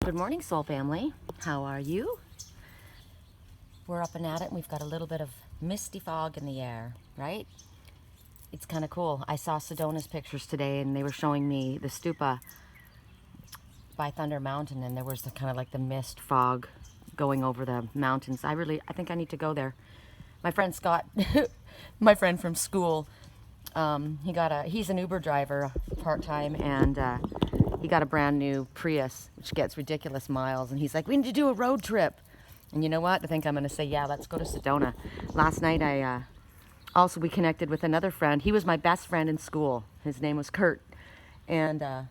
Good morning, Soul Family. How are you? We're up and at it, and we've got a little bit of misty fog in the air, right? It's kind of cool. I saw Sedona's pictures today, and they were showing me the stupa by Thunder Mountain, and there was the kind of like the mist fog going over the mountains. I think I need to go there. My friend Scott, my friend from school, he's an Uber driver part-time, and he got a brand new Prius, which gets ridiculous miles, and he's like, we need to do a road trip. And you know what? I think I'm going to say, yeah, let's go to Sedona. Last night, we connected with another friend. He was my best friend in school. His name was Kurt. And, I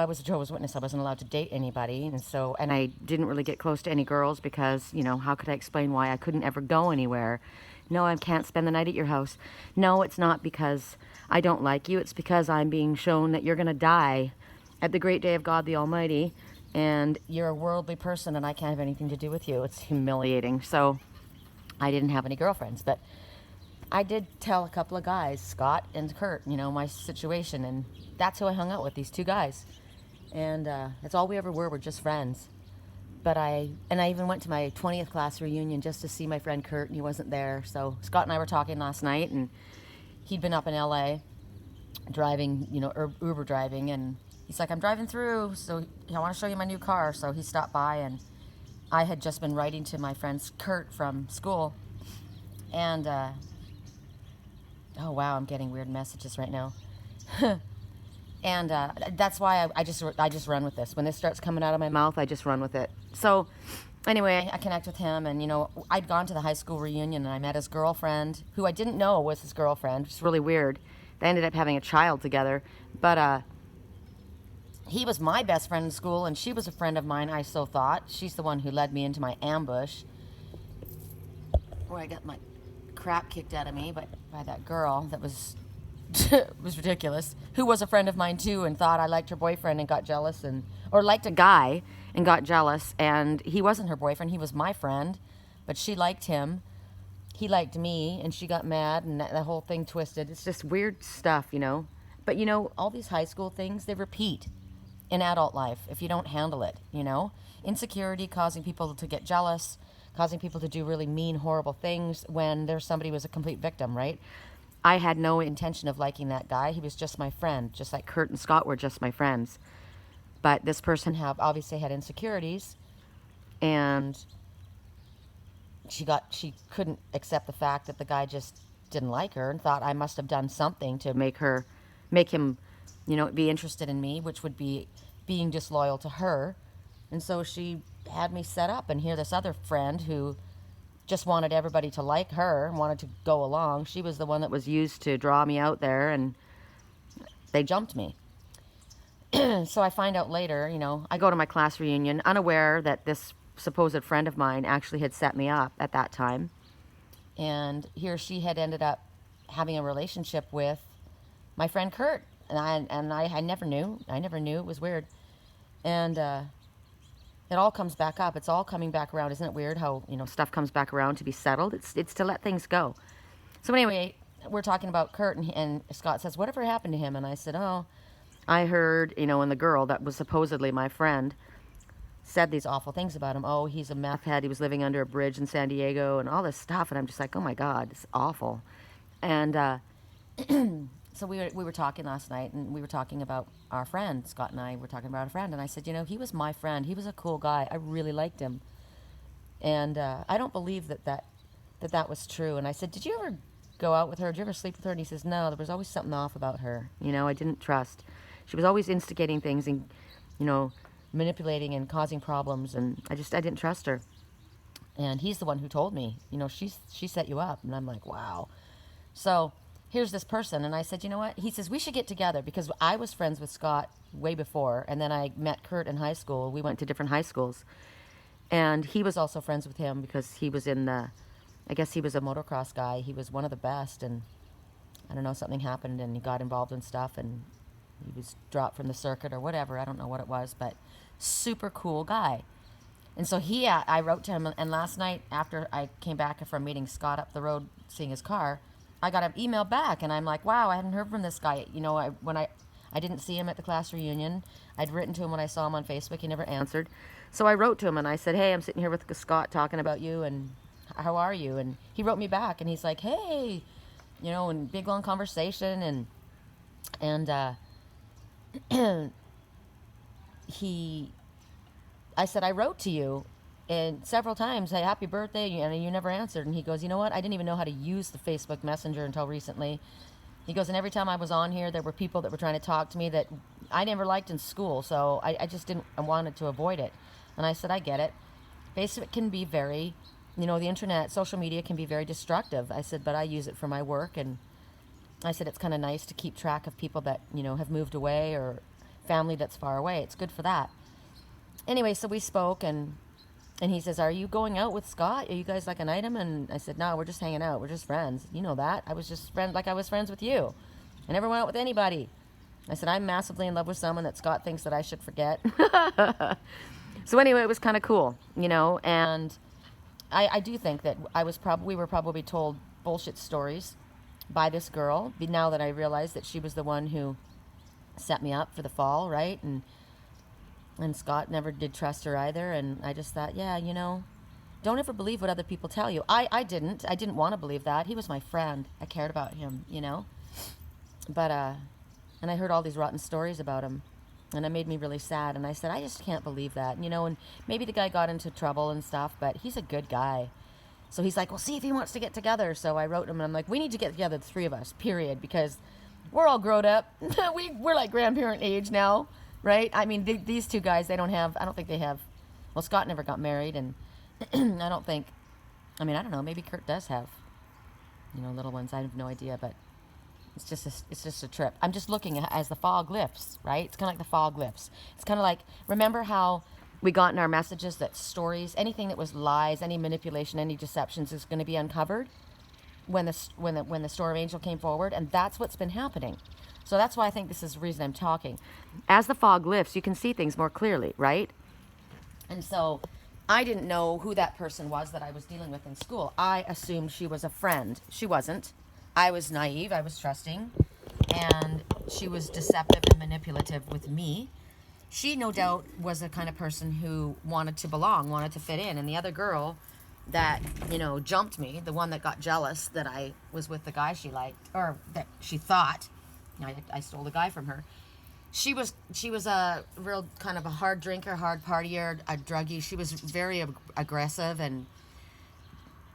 was a Jehovah's Witness. I wasn't allowed to date anybody. And I didn't really get close to any girls because, how could I explain why I couldn't ever go anywhere? No, I can't spend the night at your house. No, it's not because I don't like you. It's because I'm being shown that you're going to die at the great day of God the Almighty, and you're a worldly person, and I can't have anything to do with you. It's humiliating. So I didn't have any girlfriends, but I did tell a couple of guys, Scott and Kurt, my situation, and that's who I hung out with, these two guys. And that's all we ever were just friends. But I even went to my 20th class reunion just to see my friend Kurt, and he wasn't there. So Scott and I were talking last night, and he'd been up in LA driving, Uber driving, and he's like, I'm driving through, so I want to show you my new car. So he stopped by, and I had just been writing to my friend Kurt from school, and oh wow, I'm getting weird messages right now. And that's why I just run with this. When this starts coming out of my mouth, I just run with it. So anyway, I connect with him, and I'd gone to the high school reunion, and I met his girlfriend, who I didn't know was his girlfriend, which is really weird. They ended up having a child together, but he was my best friend in school, and she was a friend of mine, I so thought. She's the one who led me into my ambush, where I got my crap kicked out of me by that girl that was was ridiculous, who was a friend of mine too, and thought I liked her boyfriend and got jealous, or liked a guy and got jealous, and he wasn't her boyfriend, he was my friend, but she liked him, he liked me, and she got mad, and the whole thing twisted. It's just weird stuff, But all these high school things, they repeat in adult life if you don't handle it, Insecurity causing people to get jealous, causing people to do really mean, horrible things when there's somebody who was a complete victim, right? I had no intention of liking that guy. He was just my friend, just like Kurt and Scott were just my friends. But this person obviously had insecurities, and she couldn't accept the fact that the guy just didn't like her, and thought I must have done something to make him, be interested in me, which would be being disloyal to her. And so she had me set up, and here this other friend who just wanted everybody to like her and wanted to go along. She was the one that was used to draw me out there, and they jumped me. So I find out later, I go to my class reunion unaware that this supposed friend of mine actually had set me up at that time. And here she had ended up having a relationship with my friend Kurt. And I never knew. It was weird. And it all comes back up. It's all coming back around. Isn't it weird how, stuff comes back around to be settled? It's to let things go. So anyway, we're talking about Kurt, and Scott says, whatever happened to him? And I said, oh, I heard, and the girl that was supposedly my friend said these awful things about him. Oh, he's a meth head. He was living under a bridge in San Diego and all this stuff. And I'm just like, oh my God, it's awful. And so we were talking last night, and we were talking about our friend. Scott and I were talking about a friend, and I said, he was my friend. He was a cool guy. I really liked him. And I don't believe that was true. And I said, did you ever go out with her? Did you ever sleep with her? And he says, no, there was always something off about her. I didn't trust. She was always instigating things and, manipulating and causing problems, and I didn't trust her. And he's the one who told me, she set you up. And I'm like, wow. So here's this person, and I said, you know what? He says, we should get together, because I was friends with Scott way before, and then I met Kurt in high school. We went to different high schools, and he was also friends with him because he was I guess he was a motocross guy. He was one of the best, and I don't know, something happened, and he got involved in stuff, and he was dropped from the circuit or whatever. I don't know what it was, but super cool guy. And so I wrote to him, and last night after I came back from meeting Scott up the road, seeing his car, I got an email back, and I'm like, wow, I hadn't heard from this guy. I I didn't see him at the class reunion. I'd written to him when I saw him on Facebook. He never answered. So I wrote to him and I said, hey, I'm sitting here with Scott talking about you, and how are you? And he wrote me back and he's like, hey, you know, and big long conversation, and I said, I wrote to you and several times, hey, happy birthday, and you never answered. And he goes, you know what? I didn't even know how to use the Facebook Messenger until recently. He goes, and every time I was on here, there were people that were trying to talk to me that I never liked in school, so I just didn't, I wanted to avoid it. And I said, I get it. Facebook can be very, you know, the internet, social media can be very destructive. I said, but I use it for my work, and I said, it's kind of nice to keep track of people that, you know, have moved away or family that's far away. It's good for that. Anyway, so we spoke, and he says, are you going out with Scott? Are you guys like an item? And I said, no, we're just hanging out. We're just friends. You know that. I was just like I was friends with you. I never went out with anybody. I said, I'm massively in love with someone that Scott thinks that I should forget. So anyway, it was kind of cool, you know, and I do think that we were probably told bullshit stories by this girl, now that I realized that she was the one who set me up for the fall, right? And Scott never did trust her either, and I just thought, yeah, you know, don't ever believe what other people tell you. I didn't want to believe that. He was my friend. I cared about him, you know. But, and I heard all these rotten stories about him, and it made me really sad, and I said, I just can't believe that, you know, and maybe the guy got into trouble and stuff, but he's a good guy. So he's like, well, see if he wants to get together. So I wrote him, and I'm like, we need to get together, the three of us, period, because we're all grown up. We're like grandparent age now. Right? I mean, these two guys, I don't think they have, well, Scott never got married, and I don't know, maybe Kurt does have, you know, little ones. I have no idea, but it's just a trip. I'm just looking at as the fog lifts, right? It's kind of like the fog lifts. It's kind of like, remember how we got in our messages that stories, anything that was lies, any manipulation, any deceptions is going to be uncovered when the Storm Angel came forward, and that's what's been happening. So that's why I think this is the reason I'm talking. As the fog lifts, you can see things more clearly, right? And so I didn't know who that person was that I was dealing with in school. I assumed she was a friend. She wasn't. I was naive. I was trusting. And she was deceptive and manipulative with me. She, no doubt, was the kind of person who wanted to belong, wanted to fit in. And the other girl that, you know, jumped me, the one that got jealous that I was with the guy she liked, or that she thought, I stole the guy from her. She was a real kind of a hard drinker, hard partier, a druggie. She was very aggressive, and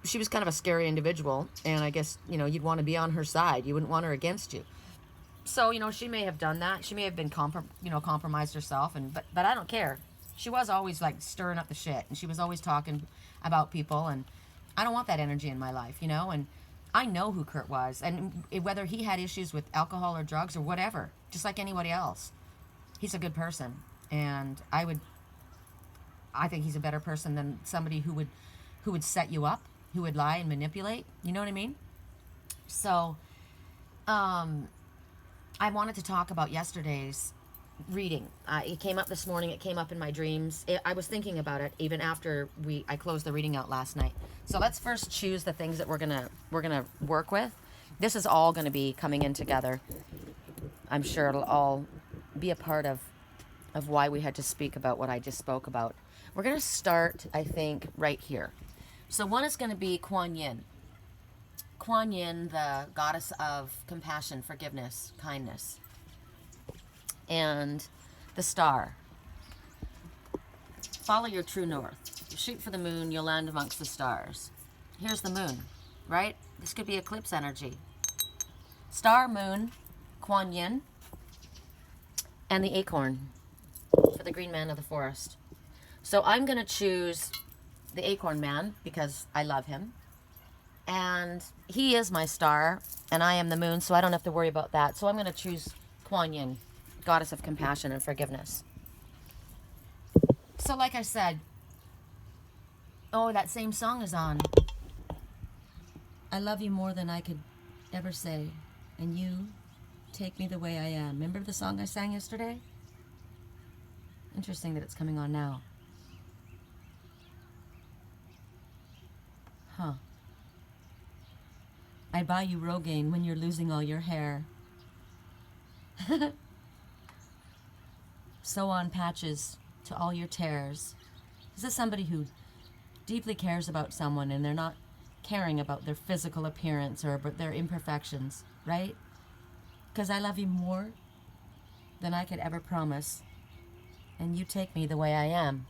she was kind of a scary individual. And I guess, you know, you'd want to be on her side. You wouldn't want her against you. So, you know, she may have done that. She may have been compromised herself, but I don't care. She was always like stirring up the shit, and she was always talking about people, and I don't want that energy in my life, you know. And I know who Kurt was, and whether he had issues with alcohol or drugs or whatever, just like anybody else, he's a good person. And I think he's a better person than somebody who would set you up, who would lie and manipulate. You know what I mean? So, I wanted to talk about yesterday's reading. It came up this morning. It came up in my dreams. I was thinking about it even after I closed the reading out last night. So let's first choose the things that we're gonna work with. This is all gonna be coming in together. I'm sure it'll all be a part of why we had to speak about what I just spoke about. We're gonna start, I think, right here. So one is gonna be Quan Yin. Quan Yin, the goddess of compassion, forgiveness, kindness. And the star. Follow your true north. Shoot for the moon, you'll land amongst the stars. Here's the moon, right? This could be eclipse energy. Star, moon, Quan Yin, and the acorn for the green man of the forest. So I'm going to choose the acorn man because I love him. And he is my star, and I am the moon, so I don't have to worry about that. So I'm going to choose Quan Yin, goddess of compassion and forgiveness. So like I said, oh, that same song is on. I love you more than I could ever say, and you take me the way I am. Remember the song I sang yesterday? Interesting that it's coming on now. Huh. I'd buy you Rogaine when you're losing all your hair. sew on patches to all your tears. This is somebody who deeply cares about someone and they're not caring about their physical appearance or about their imperfections, right? Because I love you more than I could ever promise. And you take me the way I am.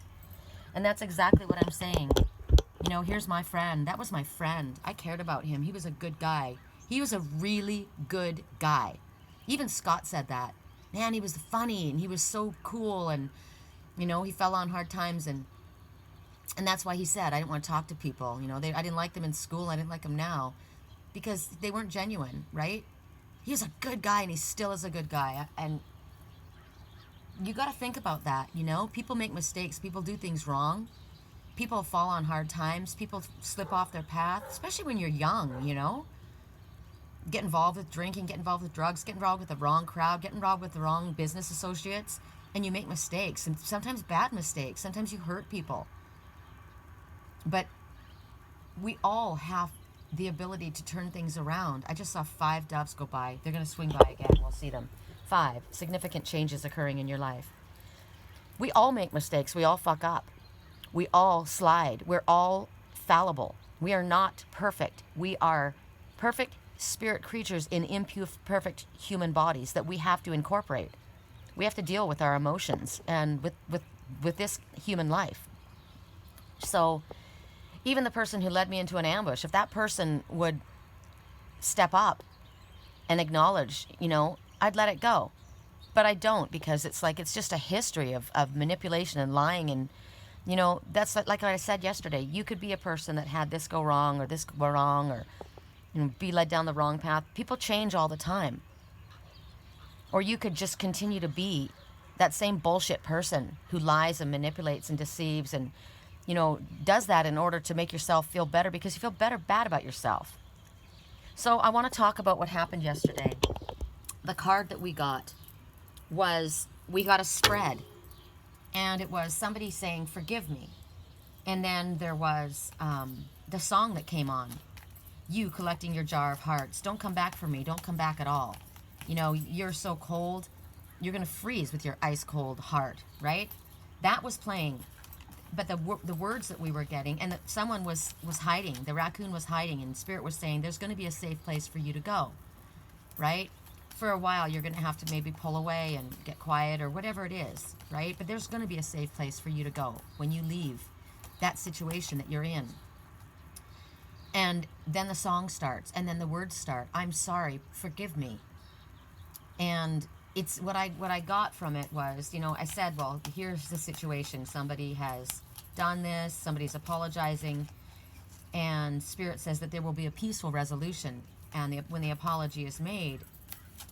And that's exactly what I'm saying. You know, here's my friend. That was my friend. I cared about him. He was a good guy. He was a really good guy. Even Scott said that. Man, he was funny and he was so cool, and, you know, he fell on hard times, and that's why he said, I didn't want to talk to people. You know, I didn't like them in school. I didn't like them now because they weren't genuine, right? He was a good guy, and he still is a good guy. And you got to think about that, you know? People make mistakes. People do things wrong. People fall on hard times. People slip off their path, especially when you're young, you know? Get involved with drinking, get involved with drugs, get involved with the wrong crowd, get involved with the wrong business associates, and you make mistakes, and sometimes bad mistakes. Sometimes you hurt people. But we all have the ability to turn things around. I just saw 5 doves go by. They're going to swing by again. We'll see them. 5 significant changes occurring in your life. We all make mistakes. We all fuck up. We all slide. We're all fallible. We are not perfect. We are perfect spirit creatures in imperfect human bodies that we have to incorporate. We have to deal with our emotions and with this human life. So even the person who led me into an ambush, if that person would step up and acknowledge, you know, I'd let it go. But I don't, because it's like, it's just a history of manipulation and lying. And, you know, that's like I said yesterday, you could be a person that had this go wrong or this go wrong, or, you know, be led down the wrong path. People change all the time. Or you could just continue to be that same bullshit person who lies and manipulates and deceives and, you know, does that in order to make yourself feel better because you feel bad about yourself. So I want to talk about what happened yesterday. The card that we got was, we got a spread, and it was somebody saying, forgive me. And then there was the song that came on, you collecting your jar of hearts. Don't come back for me. Don't come back at all. You know, you're so cold. You're going to freeze with your ice cold heart, right? That was playing. But the words that we were getting, and that someone was hiding, the raccoon was hiding, and Spirit was saying, there's going to be a safe place for you to go, right? For a while, you're going to have to maybe pull away and get quiet or whatever it is, right? But there's going to be a safe place for you to go when you leave that situation that you're in. And then the song starts, and then the words start. I'm sorry, forgive me. And it's what I got from it was, you know, I said, well, here's the situation. Somebody has done this, somebody's apologizing, and Spirit says that there will be a peaceful resolution, and when the apology is made,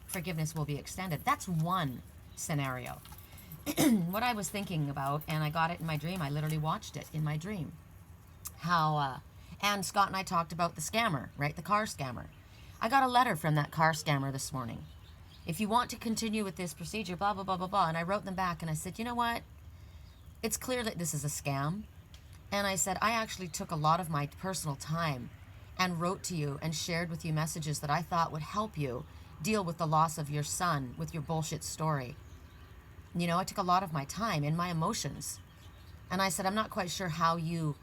forgiveness will be extended. That's one scenario. What I was thinking about, and I got it in my dream, I literally watched it in my dream, how, and Scott and I talked about the scammer, right, the car scammer. I got a letter from that car scammer this morning. If you want to continue with this procedure, blah, blah, blah, blah, blah. And I wrote them back and I said, you know what? It's clear that this is a scam. And I said, I actually took a lot of my personal time and wrote to you and shared with you messages that I thought would help you deal with the loss of your son with your bullshit story. You know, I took a lot of my time and my emotions. And I said, I'm not quite sure how you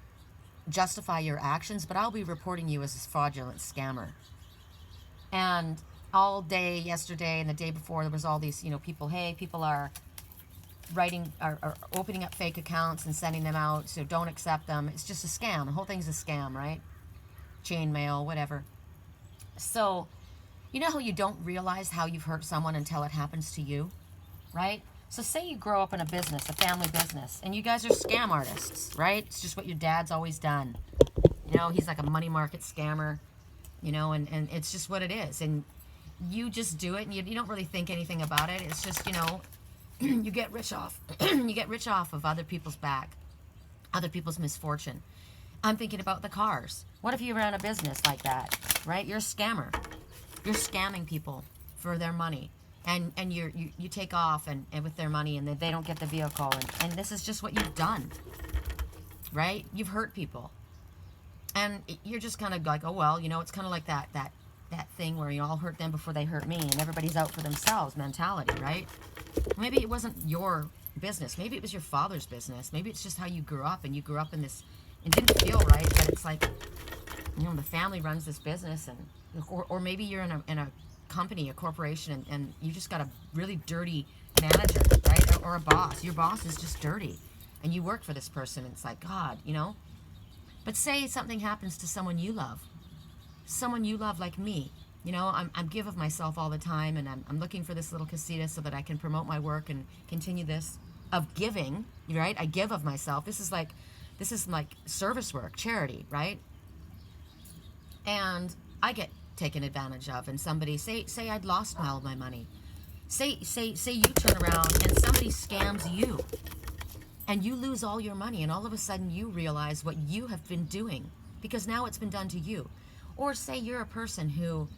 justify your actions, but I'll be reporting you as a fraudulent scammer. And all day yesterday and the day before, there was all these, you know, people are writing, are opening up fake accounts and sending them out, so don't accept them. It's just a scam. The whole thing's a scam, right? Chain mail, whatever. So, you know how you don't realize how you've hurt someone until it happens to you, right? So say you grow up in a business, a family business, and you guys are scam artists, right? It's just what your dad's always done. You know, he's like a money market scammer, you know, and it's just what it is. And you just do it, and you don't really think anything about it. It's just, you know, you get rich off. You get rich off of other people's back, other people's misfortune. I'm thinking about the cars. What if you ran a business like that, right? You're a scammer. You're scamming people for their money, and you take off and with their money, and they don't get the vehicle, and this is just what you've done, right? You've hurt people, and you're just kind of like, oh well, you know, it's kind of like that thing where you all hurt them before they hurt me, and everybody's out for themselves mentality, right? Maybe it wasn't your business. Maybe it was your father's business. Maybe it's just how you grew up, and you grew up in this, it didn't feel right, but it's like, you know, the family runs this business, and or maybe you're in a company, a corporation, and you just got a really dirty manager, right? Or a boss. Your boss is just dirty, and you work for this person, and it's like, God, you know. But say something happens to someone you love like me. You know, I'm give of myself all the time, and I'm looking for this little casita so that I can promote my work and continue this of giving, right? I give of myself. This is like service work, charity, right? And I get taken advantage of, and somebody say I'd lost all of my money. Say you turn around and somebody scams you, and you lose all your money, and all of a sudden you realize what you have been doing because now it's been done to you. Or say you're a person who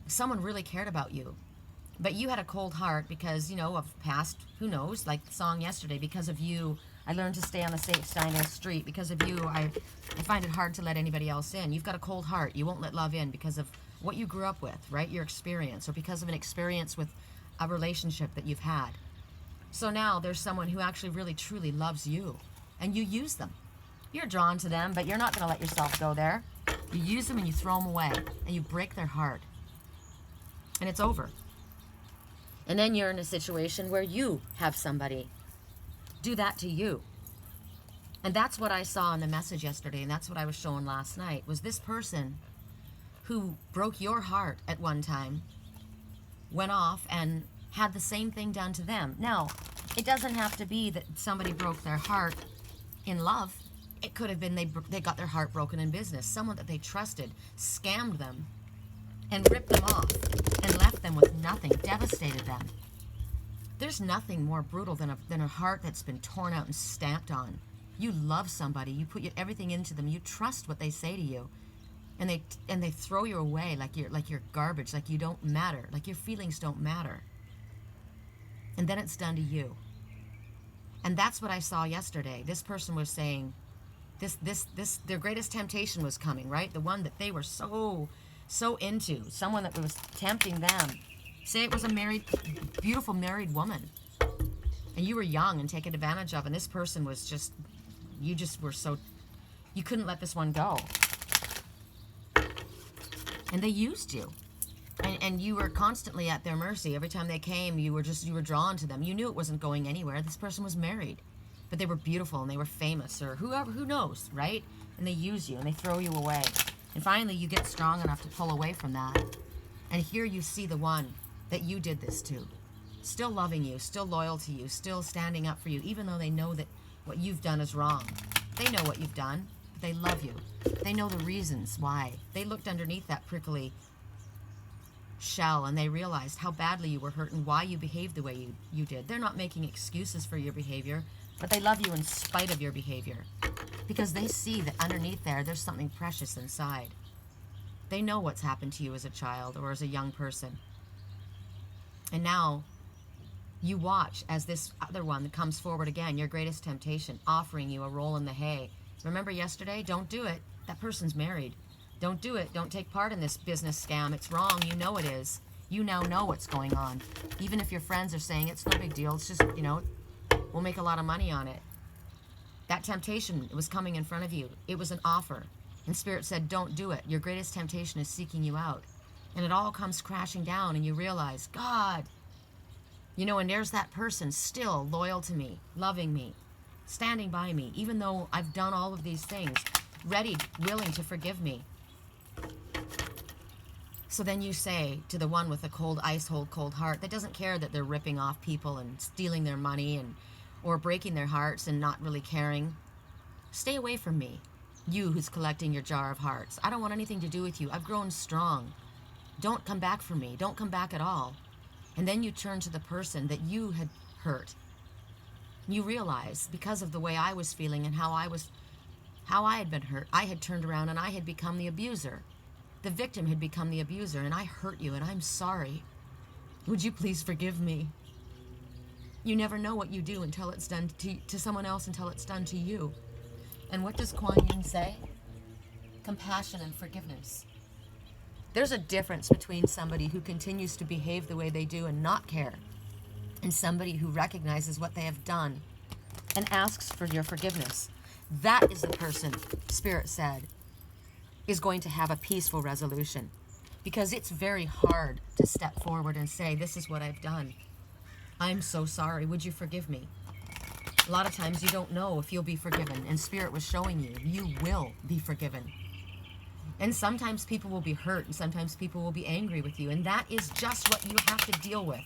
someone really cared about you, but you had a cold heart because, you know, of past, who knows, like the song yesterday, because of you, I learned to stay on the safe side of the street. Because of you, I find it hard to let anybody else in. You've got a cold heart. You won't let love in because of what you grew up with, right? Your experience, or because of an experience with a relationship that you've had. So now there's someone who actually really truly loves you, and you use them. You're drawn to them, but you're not going to let yourself go there. You use them and you throw them away, and you break their heart. And it's over. And then you're in a situation where you have somebody do that to you. And that's what I saw in the message yesterday, and that's what I was showing last night, was this person who broke your heart at one time, went off and had the same thing done to them. Now, it doesn't have to be that somebody broke their heart in love. It could have been they got their heart broken in business. Someone that they trusted scammed them and ripped them off and left them with nothing, devastated them. There's nothing more brutal than a heart that's been torn out and stamped on. You love somebody, you put everything into them, you trust what they say to you, and they throw you away like you're garbage, like you don't matter, like your feelings don't matter. And then it's done to you. And that's what I saw yesterday. This person was saying their greatest temptation was coming, right? The one that they were so into, someone that was tempting them. Say it was a beautiful married woman, and you were young and taken advantage of, and this person was just, you couldn't let this one go. And they used you. And you were constantly at their mercy. Every time they came, you were drawn to them. You knew it wasn't going anywhere. This person was married, but they were beautiful and they were famous, or who knows, right? And they use you and they throw you away. And finally you get strong enough to pull away from that. And here you see the one that you did this to, still loving you, still loyal to you, still standing up for you, even though they know that what you've done is wrong. They know what you've done, but they love you. They know the reasons why. They looked underneath that prickly shell and they realized how badly you were hurt and why you behaved the way you did. They're not making excuses for your behavior, but they love you in spite of your behavior, because they see that underneath there's something precious inside. They know what's happened to you as a child or as a young person. And now you watch as this other one comes forward again, your greatest temptation, offering you a roll in the hay. Remember yesterday? Don't do it. That person's married. Don't do it. Don't take part in this business scam. It's wrong. You know it is. You now know what's going on. Even if your friends are saying it's no big deal, it's just, we'll make a lot of money on it. That temptation was coming in front of you. It was an offer. And Spirit said, don't do it. Your greatest temptation is seeking you out. And it all comes crashing down and you realize, God, and there's that person still loyal to me, loving me, standing by me, even though I've done all of these things, ready, willing to forgive me. So then you say to the one with the cold heart that doesn't care that they're ripping off people and stealing their money or breaking their hearts and not really caring, stay away from me, you who's collecting your jar of hearts. I don't want anything to do with you. I've grown strong. Don't come back for me. Don't come back at all. And then you turn to the person that you had hurt. You realize, because of the way I was feeling and how I had been hurt, I had turned around and I had become the abuser. The victim had become the abuser, and I hurt you, and I'm sorry. Would you please forgive me? You never know what you do until it's done to someone else, until it's done to you. And what does Quan say? Compassion and forgiveness. There's a difference between somebody who continues to behave the way they do and not care, and somebody who recognizes what they have done and asks for your forgiveness. That is the person, Spirit said, is going to have a peaceful resolution. Because it's very hard to step forward and say, this is what I've done. I'm so sorry. Would you forgive me? A lot of times you don't know if you'll be forgiven. And Spirit was showing you, you will be forgiven. And sometimes people will be hurt. And sometimes people will be angry with you. And that is just what you have to deal with.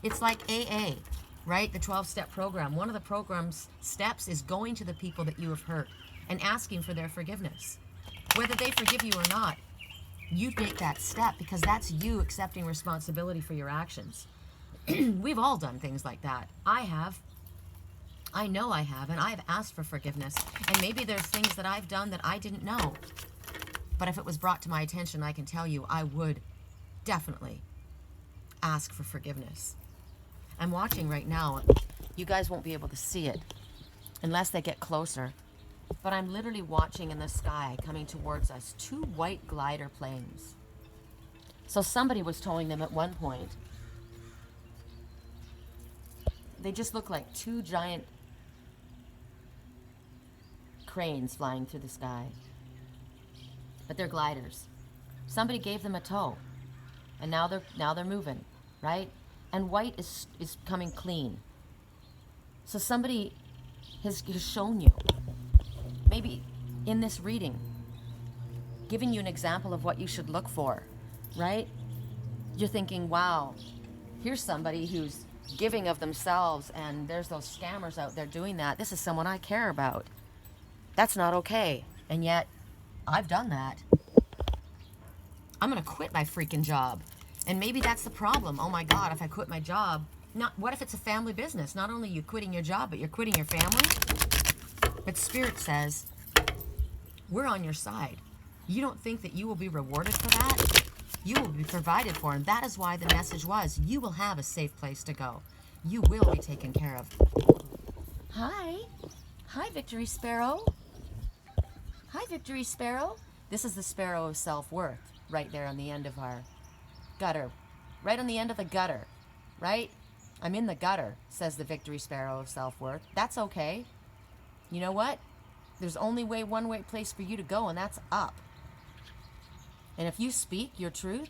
It's like AA, right? The 12-step program. One of the program's steps is going to the people that you have hurt and asking for their forgiveness. Whether they forgive you or not, you take that step because that's you accepting responsibility for your actions. We've all done things like that. I have. I know I have, and I've asked for forgiveness. And maybe there's things that I've done that I didn't know. But if it was brought to my attention, I can tell you I would definitely ask for forgiveness. I'm watching right now. You guys won't be able to see it unless they get closer. But I'm literally watching in the sky, coming towards us, 2 white glider planes. So somebody was towing them at one point. They just look like 2 giant cranes flying through the sky. But they're gliders. Somebody gave them a tow. And now they're moving, right? And white is coming clean. So somebody has shown you, maybe in this reading, giving you an example of what you should look for, right? You're thinking, wow, here's somebody who's giving of themselves, and there's those scammers out there doing that. This is someone I care about. That's not okay. And yet, I've done that. I'm going to quit my freaking job. And maybe that's the problem. Oh my God, if I quit my job, what if it's a family business? Not only are you quitting your job, but you're quitting your family? But Spirit says, we're on your side. You don't think that you will be rewarded for that? You will be provided for, and that is why the message was, you will have a safe place to go. You will be taken care of. Hi. Hi, Victory Sparrow. Hi, Victory Sparrow. This is the sparrow of self-worth right there on the end of our gutter. Right on the end of the gutter, right? I'm in the gutter, says the Victory Sparrow of self-worth. That's okay. You know what? There's only one way place for you to go, and that's up. And if you speak your truth,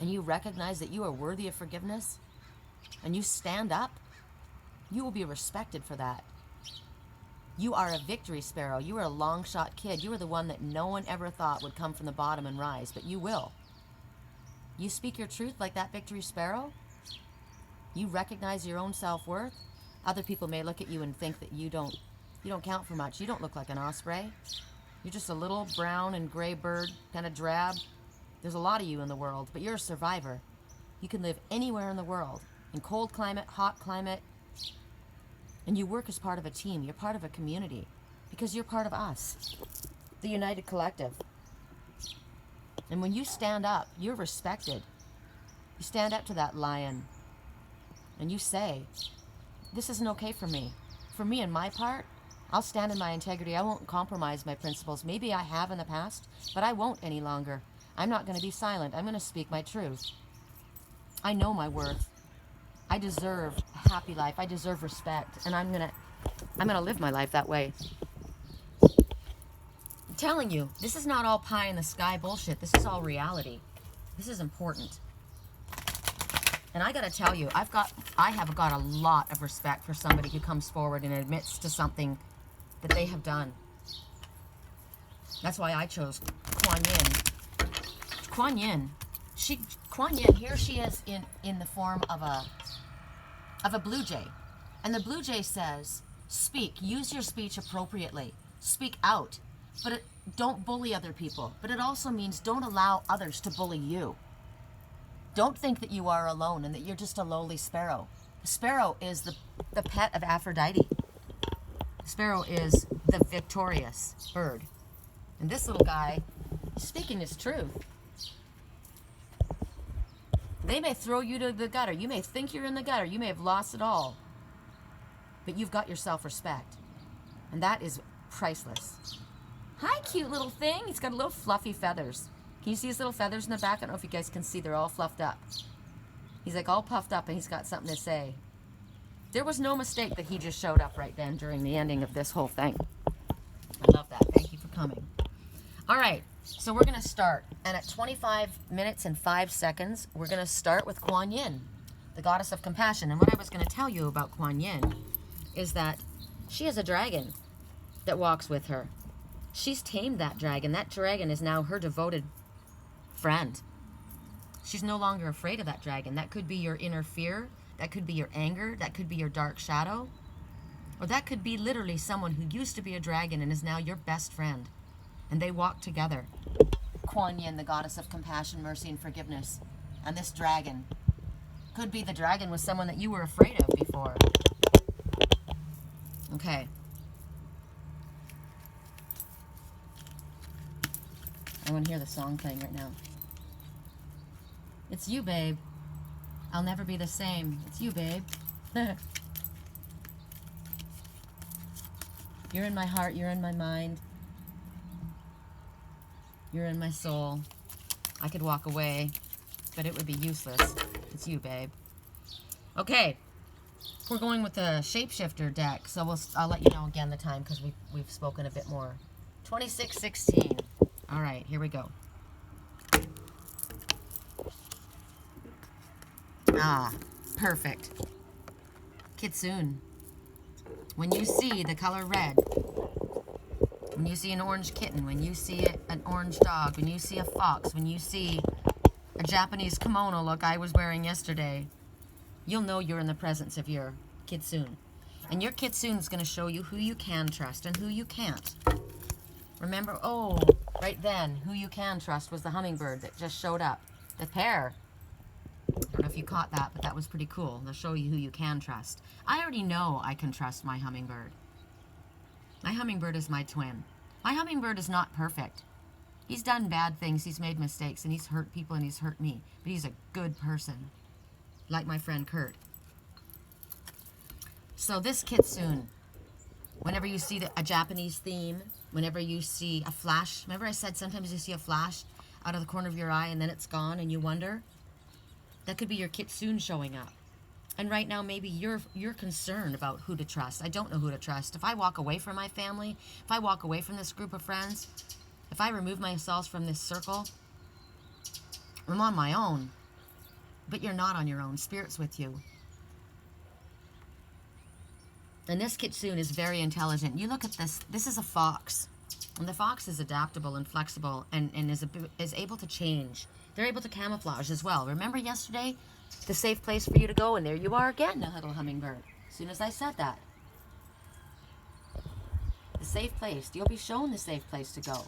and you recognize that you are worthy of forgiveness, and you stand up, you will be respected for that. You are a victory sparrow. You are a long shot kid. You are the one that no one ever thought would come from the bottom and rise, but you will. You speak your truth like that victory sparrow. You recognize your own self-worth. Other people may look at you and think that you don't count for much. You don't look like an osprey. You're just a little brown and gray bird, kind of drab. There's a lot of you in the world, but you're a survivor. You can live anywhere in the world, in cold climate, hot climate, and you work as part of a team. You're part of a community because you're part of us, the United Collective. And when you stand up, you're respected. You stand up to that lion and you say, this isn't okay for me. For me and my part, I'll stand in my integrity. I won't compromise my principles. Maybe I have in the past, but I won't any longer. I'm not going to be silent. I'm going to speak my truth. I know my worth. I deserve a happy life. I deserve respect, and I'm gonna live my life that way. I'm telling you, this is not all pie in the sky bullshit. This is all reality. This is important. And I gotta tell you, I have got a lot of respect for somebody who comes forward and admits to something that they have done. That's why I chose Quan Yin. Quan Yin, here she is in the form of a blue jay. And the blue jay says, speak, use your speech appropriately. Speak out, but don't bully other people. But it also means don't allow others to bully you. Don't think that you are alone and that you're just a lowly sparrow. The sparrow is the pet of Aphrodite. The sparrow is the victorious bird. And this little guy is speaking his truth. They may throw you to the gutter. You may think you're in the gutter. You may have lost it all. But you've got your self-respect. And that is priceless. Hi, cute little thing. He's got little fluffy feathers. Can you see his little feathers in the back? I don't know if you guys can see. They're all fluffed up. He's like all puffed up and he's got something to say. There was no mistake that he just showed up right then during the ending of this whole thing. I love that. Thank you for coming. All right, so we're going to start. And at 25 minutes and 5 seconds, we're going to start with Quan Yin, the goddess of compassion. And what I was going to tell you about Quan Yin is that she has a dragon that walks with her. She's tamed that dragon. That dragon is now her devoted friend. She's no longer afraid of that dragon. That could be your inner fear. That could be your anger. That could be your dark shadow. Or that could be literally someone who used to be a dragon and is now your best friend. And they walk together. Quan Yin, the goddess of compassion, mercy, and forgiveness. And this dragon could be the dragon was someone that you were afraid of before. Okay. I want to hear the song playing right now. It's you, babe. I'll never be the same. It's you, babe. You're in my heart. You're in my mind. You're in my soul. I could walk away, but it would be useless. It's you, babe. Okay. We're going with the Shapeshifter deck, so I'll let you know again the time because we've spoken a bit more. 2616. All right, here we go. Ah, perfect. Kitsune. When you see the color red, when you see an orange kitten, when you see an orange dog, when you see a fox, when you see a Japanese kimono like I was wearing yesterday, you'll know you're in the presence of your Kitsune. And your Kitsune is going to show you who you can trust and who you can't. Remember, oh, right then, who you can trust was the hummingbird that just showed up. The pair. I don't know if you caught that, but that was pretty cool. They'll show you who you can trust. I already know I can trust my hummingbird. My hummingbird is my twin. My hummingbird is not perfect. He's done bad things, he's made mistakes, and he's hurt people and he's hurt me. But he's a good person. Like my friend Kurt. So this Kitsune, whenever you see a Japanese theme, whenever you see a flash, remember I said sometimes you see a flash out of the corner of your eye and then it's gone and you wonder? That could be your Kitsune showing up. And right now maybe you're concerned about who to trust. I don't know who to trust. If I walk away from my family, if I walk away from this group of friends, if I remove myself from this circle, I'm on my own. But you're not on your own. Spirit's with you. And this Kitsune is very intelligent. You look at this. This is a fox. And the fox is adaptable and flexible and is able to change. They're able to camouflage as well. Remember yesterday, the safe place for you to go? And there you are again, a little hummingbird. As soon as I said that. The safe place. You'll be shown the safe place to go.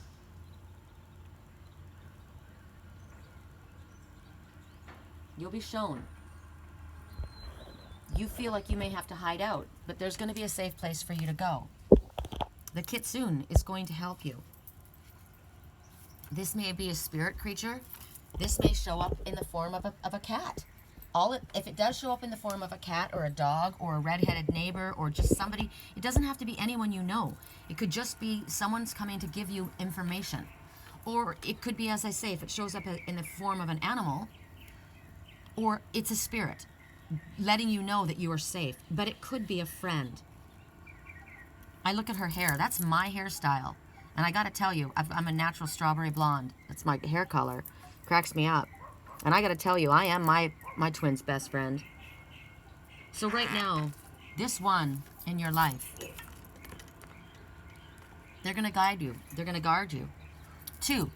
You'll be shown. You feel like you may have to hide out, but there's going to be a safe place for you to go. The Kitsune is going to help you. This may be a spirit creature. This may show up in the form of a cat. If it does show up in the form of a cat or a dog or a redheaded neighbor or just somebody, it doesn't have to be anyone you know. It could just be someone's coming to give you information. Or it could be, as I say, if it shows up in the form of an animal, or it's a spirit letting you know that you are safe. But it could be a friend. I look at her hair. That's my hairstyle. And I got to tell you, I'm a natural strawberry blonde. That's my hair color. Cracks me up. And I got to tell you, I am my twin's best friend. So right now, this one in your life, they're going to guide you. They're going to guard you. 2,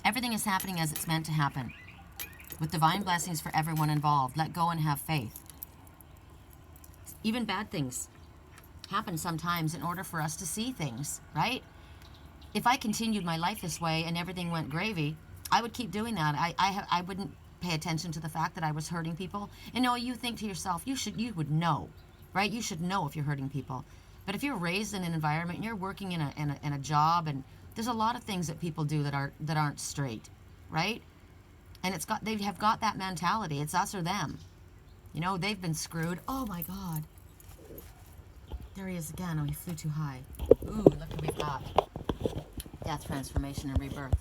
everything is happening as it's meant to happen. With divine blessings for everyone involved. Let go and have faith. Even bad things happen sometimes in order for us to see things, right? If I continued my life this way and everything went gravy, I would keep doing that. I wouldn't pay attention to the fact that I was hurting people. And you think to yourself, you would know, right? You should know if you're hurting people. But if you're raised in an environment and you're working in a job, and there's a lot of things that people do that aren't straight, right? And they have got that mentality. It's us or them. They've been screwed. Oh my God. There he is again. Oh, he flew too high. Ooh, look who we've got. Death, transformation, and rebirth.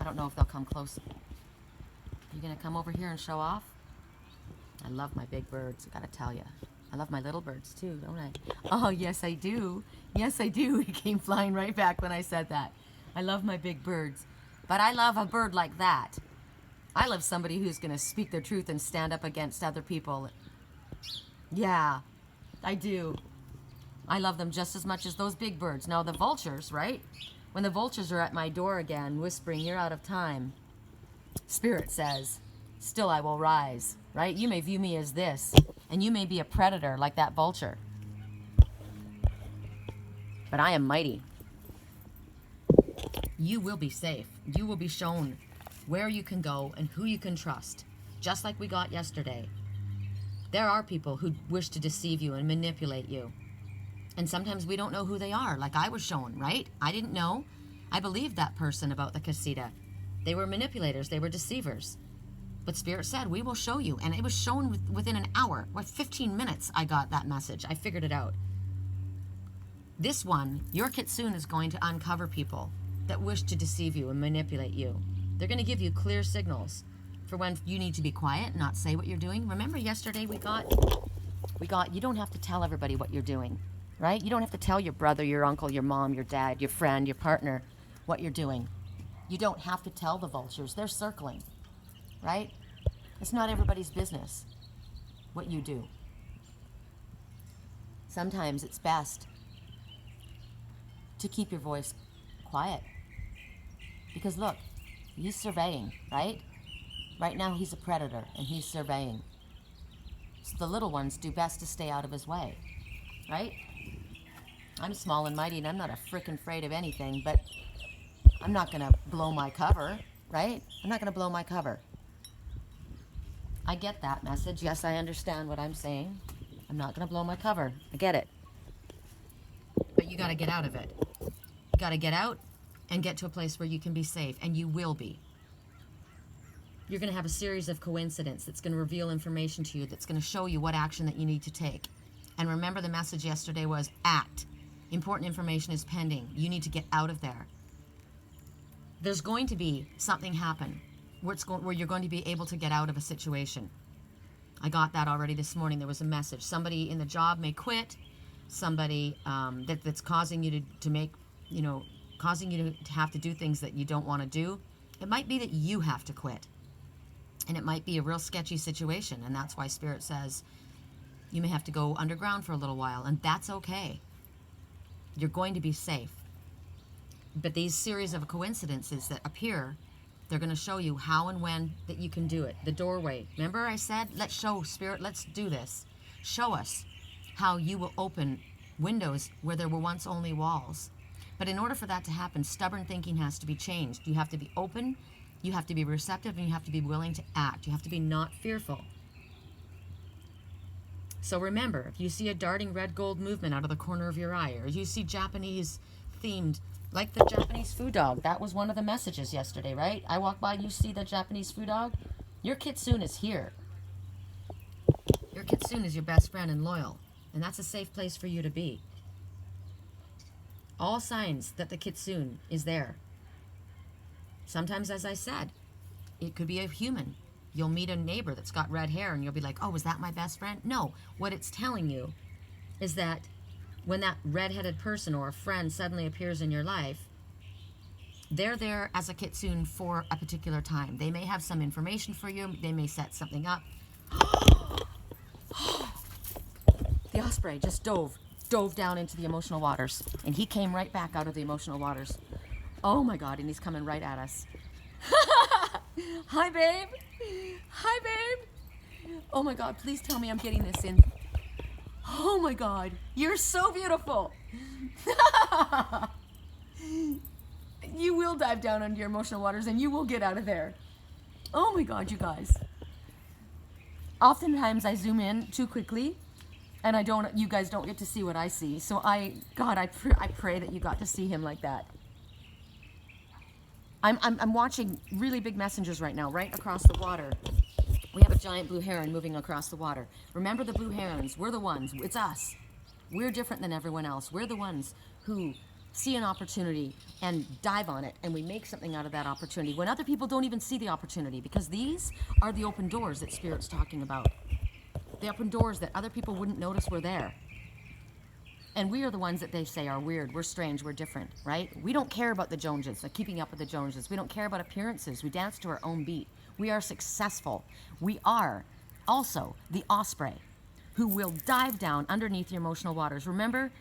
I don't know if they'll come close. You gonna come over here and show off? I love my big birds, I gotta tell you. I love my little birds too, don't I? Oh, yes, I do. Yes, I do. He came flying right back when I said that. I love my big birds. But I love a bird like that. I love somebody who's going to speak their truth and stand up against other people. Yeah, I do. I love them just as much as those big birds. Now, the vultures, right? When the vultures are at my door again, whispering, "You're out of time," Spirit says, "Still I will rise," right? You may view me as this, and you may be a predator like that vulture. But I am mighty. You will be safe. You will be shown where you can go and who you can trust, just like we got yesterday. There are people who wish to deceive you and manipulate you. And sometimes we don't know who they are, like I was shown, right? I didn't know. I believed that person about the casita. They were manipulators. They were deceivers. But Spirit said, we will show you. And it was shown within an hour. 15 minutes I got that message. I figured it out. This one, your Kitsune is going to uncover people that wish to deceive you and manipulate you. They're going to give you clear signals for when you need to be quiet, not say what you're doing. Remember yesterday we got, you don't have to tell everybody what you're doing, right? You don't have to tell your brother, your uncle, your mom, your dad, your friend, your partner what you're doing. You don't have to tell the vultures. They're circling, right? It's not everybody's business what you do. Sometimes it's best to keep your voice quiet. Because look, he's surveying, right? Right now he's a predator and he's surveying. So the little ones do best to stay out of his way, right? I'm small and mighty and I'm not a frickin' afraid of anything, but I'm not gonna blow my cover, right? I'm not gonna blow my cover. I get that message. Yes, I understand what I'm saying. I'm not gonna blow my cover. I get it. But you gotta get out of it. You gotta get out and get to a place where you can be safe, and you will be. You're going to have a series of coincidences that's going to reveal information to you, that's going to show you what action that you need to take. And remember, the message yesterday was act. Important information is pending. You need to get out of there. There's going to be something happen where you're going to be able to get out of a situation. I got that already this morning. There was a message. Somebody in the job may quit. Somebody that's causing you to make, causing you to have to do things that you don't want to do. It might be that you have to quit. And it might be a real sketchy situation. And that's why Spirit says you may have to go underground for a little while. And that's okay. You're going to be safe. But these series of coincidences that appear, they're going to show you how and when that you can do it. The doorway. Remember I said, let's show Spirit, let's do this. Show us how you will open windows where there were once only walls. But in order for that to happen, stubborn thinking has to be changed. You have to be open, you have to be receptive, and you have to be willing to act. You have to be not fearful. So remember, if you see a darting red gold movement out of the corner of your eye, or you see Japanese themed, like the Japanese food dog, that was one of the messages yesterday, right? I walk by, you see the Japanese food dog? Your Kitsune is here. Your Kitsune is your best friend and loyal, and that's a safe place for you to be. All signs that the Kitsune is there. Sometimes, as I said, it could be a human. You'll meet a neighbor that's got red hair and you'll be like, oh, is that my best friend? No, what it's telling you is that when that red-headed person or a friend suddenly appears in your life, they're there as a Kitsune for a particular time. They may have some information for you. They may set something up. The osprey just dove down into the emotional waters, and he came right back out of the emotional waters. Oh my God, and he's coming right at us. Hi, babe. Hi, babe. Oh my God, please tell me I'm getting this in. Oh my God, you're so beautiful. You will dive down under your emotional waters and you will get out of there. Oh my God, you guys. Oftentimes I zoom in too quickly and you guys don't get to see what I see. So I pray that you got to see him like that. I'm watching really big messengers right now, right across the water. We have a giant blue heron moving across the water. Remember the blue herons, we're the ones, it's us. We're different than everyone else. We're the ones who see an opportunity and dive on it, and we make something out of that opportunity when other people don't even see the opportunity, because these are the open doors that Spirit's talking about. They open doors that other people wouldn't notice were there. And we are the ones that they say are weird, we're strange, we're different, right? We don't care about the Joneses, like keeping up with the Joneses. We don't care about appearances. We dance to our own beat. We are successful. We are also the osprey who will dive down underneath the emotional waters. Remember,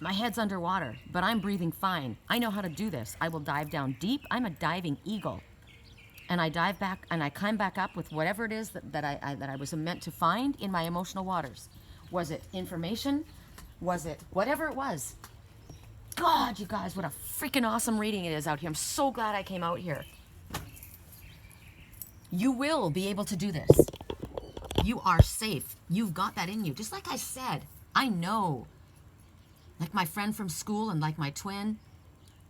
my head's underwater, but I'm breathing fine. I know how to do this. I will dive down deep. I'm a diving eagle. And I dive back and I climb back up with whatever it is that I was meant to find in my emotional waters. Was it information? Was it whatever it was? God, you guys, what a freaking awesome reading it is out here. I'm so glad I came out here. You will be able to do this. You are safe. You've got that in you. Just like I said, I know. Like my friend from school and like my twin,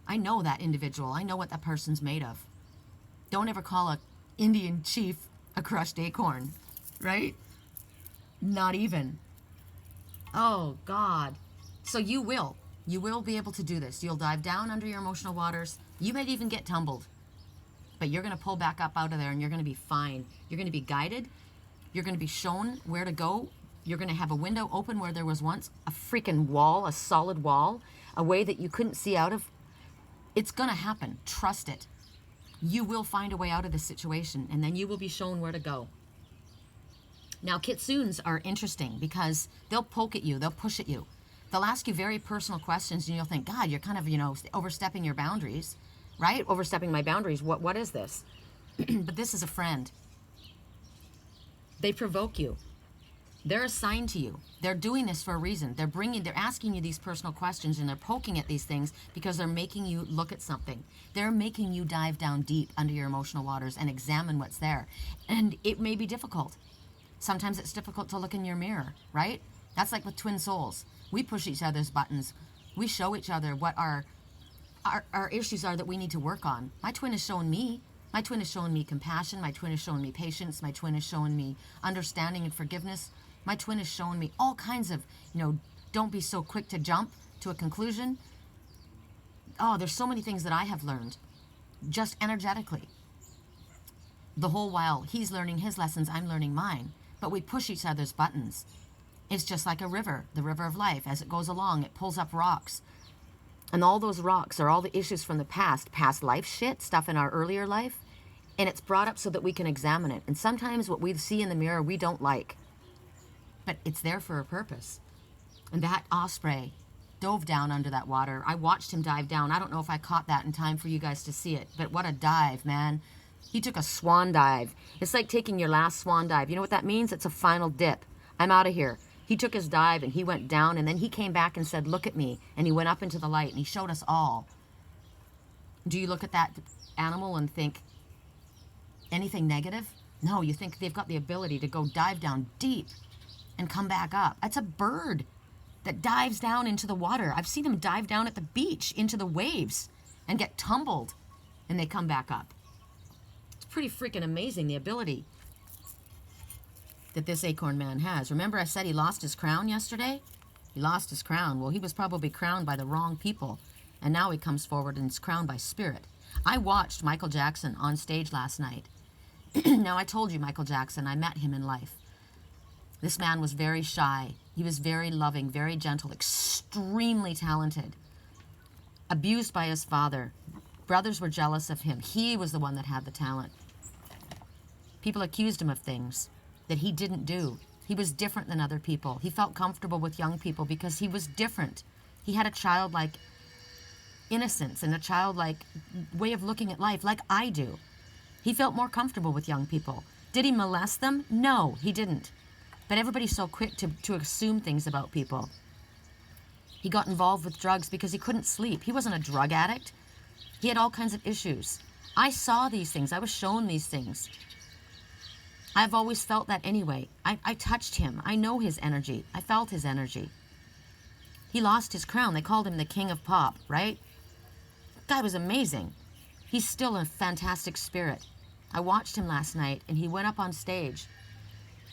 I know that individual. I know what that person's made of. Don't ever call a Indian chief a crushed acorn, right? Not even. Oh, God. So you will be able to do this. You'll dive down under your emotional waters. You might even get tumbled, but you're going to pull back up out of there and you're going to be fine. You're going to be guided. You're going to be shown where to go. You're going to have a window open where there was once a freaking wall, a solid wall, a way that you couldn't see out of. It's going to happen. Trust it. You will find a way out of this situation, and then you will be shown where to go. Now, kitsunes are interesting because they'll poke at you. They'll push at you. They'll ask you very personal questions, and you'll think, God, you're kind of, overstepping your boundaries, right? Overstepping my boundaries. What is this? But this is a friend. They provoke you. They're assigned to you. They're doing this for a reason. They're asking you these personal questions and they're poking at these things because they're making you look at something. They're making you dive down deep under your emotional waters and examine what's there. And it may be difficult. Sometimes it's difficult to look in your mirror, right? That's like with twin souls. We push each other's buttons. We show each other what our issues are that we need to work on. My twin is showing me. My twin is showing me compassion. My twin is showing me patience. My twin is showing me understanding and forgiveness. My twin is showing me all kinds of, don't be so quick to jump to a conclusion. Oh, there's so many things that I have learned, just energetically. The whole while he's learning his lessons, I'm learning mine. But we push each other's buttons. It's just like a river, the river of life. As it goes along, it pulls up rocks. And all those rocks are all the issues from the past life shit, stuff in our earlier life. And it's brought up so that we can examine it. And sometimes what we see in the mirror, we don't like. But it's there for a purpose. And that osprey dove down under that water. I watched him dive down. I don't know if I caught that in time for you guys to see it, but what a dive, man. He took a swan dive. It's like taking your last swan dive. You know what that means? It's a final dip. I'm out of here. He took his dive and he went down and then he came back and said, look at me. And he went up into the light and he showed us all. Do you look at that animal and think anything negative? No, you think they've got the ability to go dive down deep and come back up. That's a bird that dives down into the water. I've seen them dive down at the beach into the waves and get tumbled and they come back up. It's pretty freaking amazing, the ability that this acorn man has. Remember I said he lost his crown yesterday? He lost his crown. Well, he was probably crowned by the wrong people, and now he comes forward and is crowned by spirit. I watched Michael Jackson on stage last night. Now, I told you Michael Jackson, I met him in life. This man was very shy. He was very loving, very gentle, extremely talented. Abused by his father. Brothers were jealous of him. He was the one that had the talent. People accused him of things that he didn't do. He was different than other people. He felt comfortable with young people because he was different. He had a childlike innocence and a childlike way of looking at life like I do. He felt more comfortable with young people. Did he molest them? No, he didn't. But everybody's so quick to assume things about people. He got involved with drugs because he couldn't sleep. He wasn't a drug addict. He had all kinds of issues. I saw these things. I was shown these things. I've always felt that anyway. I touched him. I know his energy. I felt his energy. He lost his crown. They called him the king of pop, right? That guy was amazing. He's still a fantastic spirit. I watched him last night, and he went up on stage,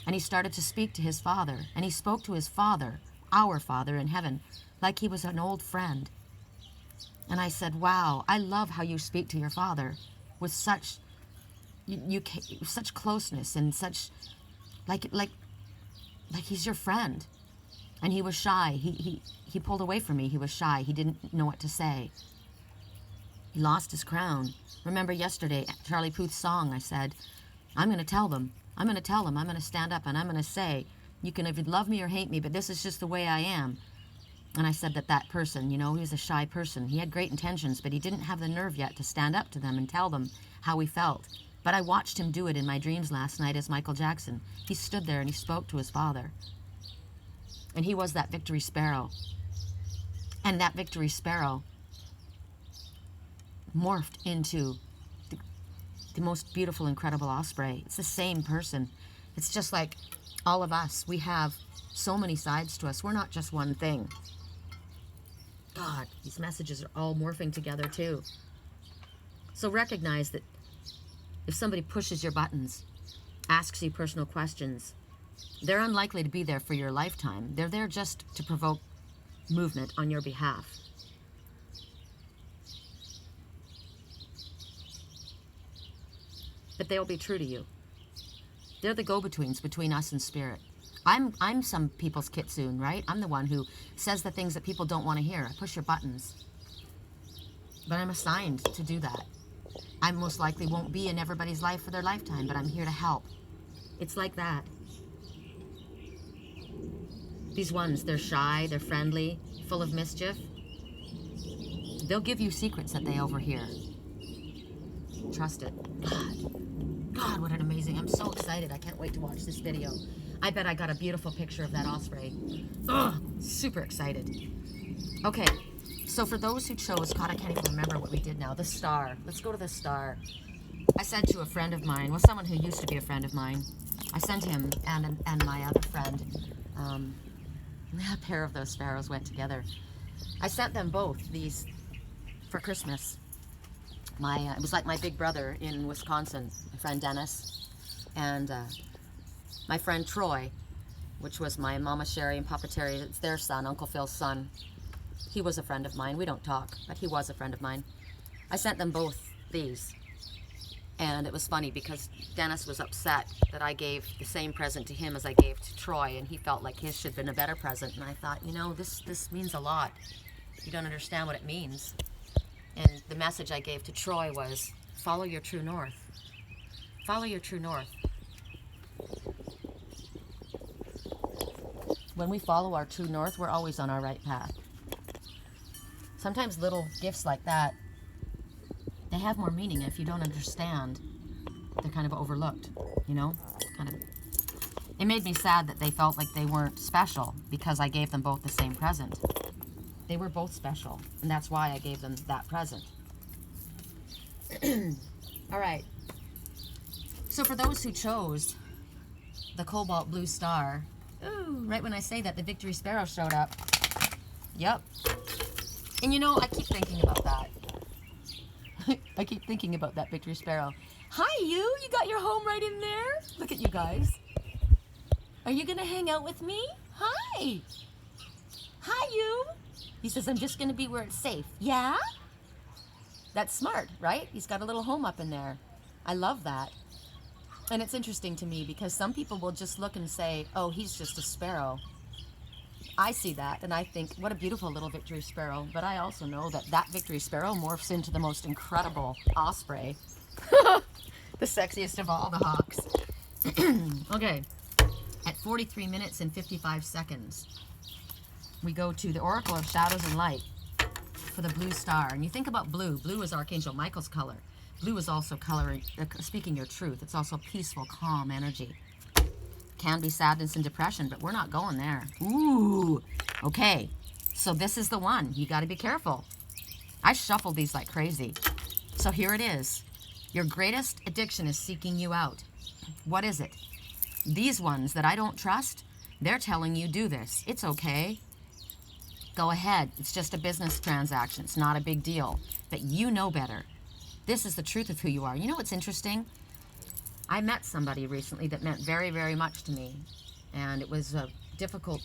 and he started to speak to his father, and he spoke to his father, our Father in heaven, like he was an old friend. And I said, wow, I love how you speak to your father with such... such closeness and such, like Like, he's your friend. And he was shy. He pulled away from me. He was shy. He didn't know what to say. He lost his crown. Remember yesterday, Charlie Puth's song, I said, I'm going to tell them. I'm going to tell them. I'm going to stand up and I'm going to say, you can either love me or hate me, but this is just the way I am. And I said that person, you know, he was a shy person. He had great intentions, but he didn't have the nerve yet to stand up to them and tell them how he felt. But I watched him do it in my dreams last night as Michael Jackson. He stood there and he spoke to his father. And he was that victory sparrow. And that victory sparrow morphed into the most beautiful, incredible osprey. It's the same person. It's just like all of us. We have so many sides to us. We're not just one thing. God, these messages are all morphing together too. So recognize that if somebody pushes your buttons, asks you personal questions, they're unlikely to be there for your lifetime. They're there just to provoke movement on your behalf. But they'll be true to you. They're the go-betweens between us and spirit. I'm some people's Kitsune, right? I'm the one who says the things that people don't want to hear. I push your buttons. But I'm assigned to do that. I most likely won't be in everybody's life for their lifetime, but I'm here to help. It's like that. These ones, they're shy, they're friendly, full of mischief. They'll give you secrets that they overhear. Trust it. God, what an amazing, I'm so excited. I can't wait to watch this video. I bet I got a beautiful picture of that osprey. Oh, super excited. Okay, so for those who chose, God, I can't even remember what we did now. The star. Let's go to the star. I said to a friend of mine, well, someone who used to be a friend of mine, I sent him and my other friend, a pair of those sparrows went together. I sent them both these for Christmas. It was like my big brother in Wisconsin, my friend Dennis, and my friend Troy, which was my Mama Sherry and Papa Terry. It's their son, Uncle Phil's son. He was a friend of mine. We don't talk, but he was a friend of mine. I sent them both these. And it was funny because Dennis was upset that I gave the same present to him as I gave to Troy, and he felt like his should have been a better present. And I thought, you know, this means a lot. You don't understand what it means. And the message I gave to Troy was, follow your true north. Follow your true north. When we follow our true north, we're always on our right path. Sometimes little gifts like that, they have more meaning. If you don't understand, they're kind of overlooked, you know? It made me sad that they felt like they weren't special because I gave them both the same present. They were both special, and that's why I gave them that present. All right. So for those who chose the cobalt blue star, ooh, right when I say that, the victory sparrow showed up. Yep. And you know, I keep thinking about that. I keep thinking about that victory sparrow. Hi, you got your home right in there? Look at you guys. Are you gonna hang out with me? Hi. Hi, you. He says, I'm just gonna be where it's safe. Yeah? That's smart, right? He's got a little home up in there. I love that. And it's interesting to me because some people will just look and say, oh, he's just a sparrow. I see that and I think, what a beautiful little victory sparrow. But I also know that that victory sparrow morphs into the most incredible osprey. The sexiest of all the hawks. Okay, at 43 minutes and 55 seconds, we go to the Oracle of Shadows and Light for the blue star. And you think about blue. Blue is Archangel Michael's color. Blue is also coloring, speaking your truth. It's also peaceful, calm energy. Can be sadness and depression, but we're not going there. Ooh, okay. So this is the one. You got to be careful. I shuffled these like crazy. So here it is. Your greatest addiction is seeking you out. What is it? These ones that I don't trust, they're telling you do this. It's okay. Go ahead. It's just a business transaction. It's not a big deal. But you know better. This is the truth of who you are. You know what's interesting? I met somebody recently that meant very, very much to me. And it was a difficult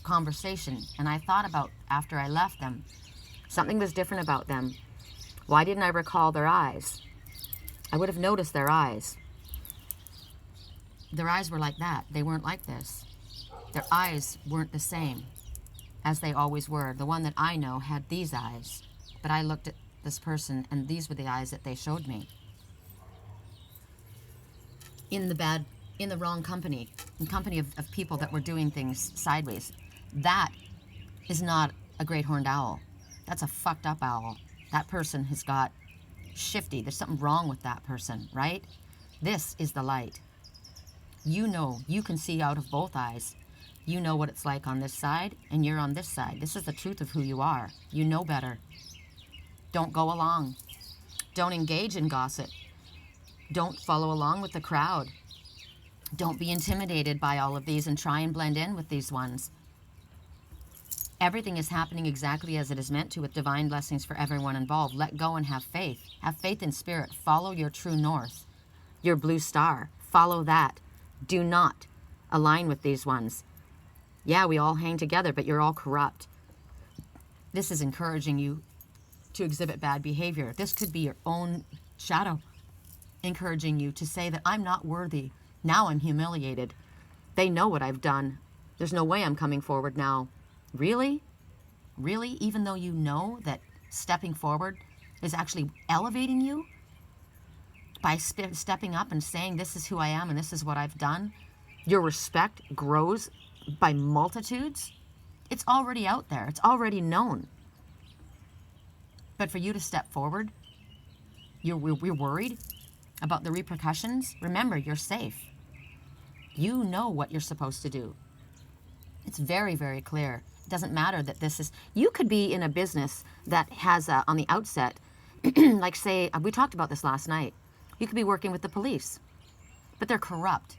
conversation. And I thought about, after I left them, something was different about them. Why didn't I recall their eyes? I would have noticed their eyes. Their eyes were like that. They weren't like this. Their eyes weren't the same as they always were. The one that I know had these eyes, but I looked at this person and these were the eyes that they showed me. In the wrong company, in company of people that were doing things sideways. That is not a great horned owl. That's a fucked up owl. That person has got shifty. There's something wrong with that person, right? This is the light. You know, you can see out of both eyes. You know what it's like on this side, and you're on this side. This is the truth of who you are. You know better. Don't go along. Don't engage in gossip. Don't follow along with the crowd. Don't be intimidated by all of these and try and blend in with these ones. Everything is happening exactly as it is meant to, with divine blessings for everyone involved. Let go and have faith. Have faith in spirit. Follow your true north, your blue star. Follow that. Do not align with these ones. Yeah, we all hang together, but you're all corrupt. This is encouraging you to exhibit bad behavior. This could be your own shadow encouraging you to say that I'm not worthy. Now I'm humiliated. They know what I've done. There's no way I'm coming forward now. Really? Really? Even though you know that stepping forward is actually elevating you by stepping up and saying this is who I am and this is what I've done, your respect grows by multitudes. It's already out there. It's already known. But for you to step forward, you're worried about the repercussions. Remember, you're safe. You know what you're supposed to do. It's very, very clear. It doesn't matter that this is... You could be in a business that has, on the outset, like say, we talked about this last night. You could be working with the police, but they're corrupt.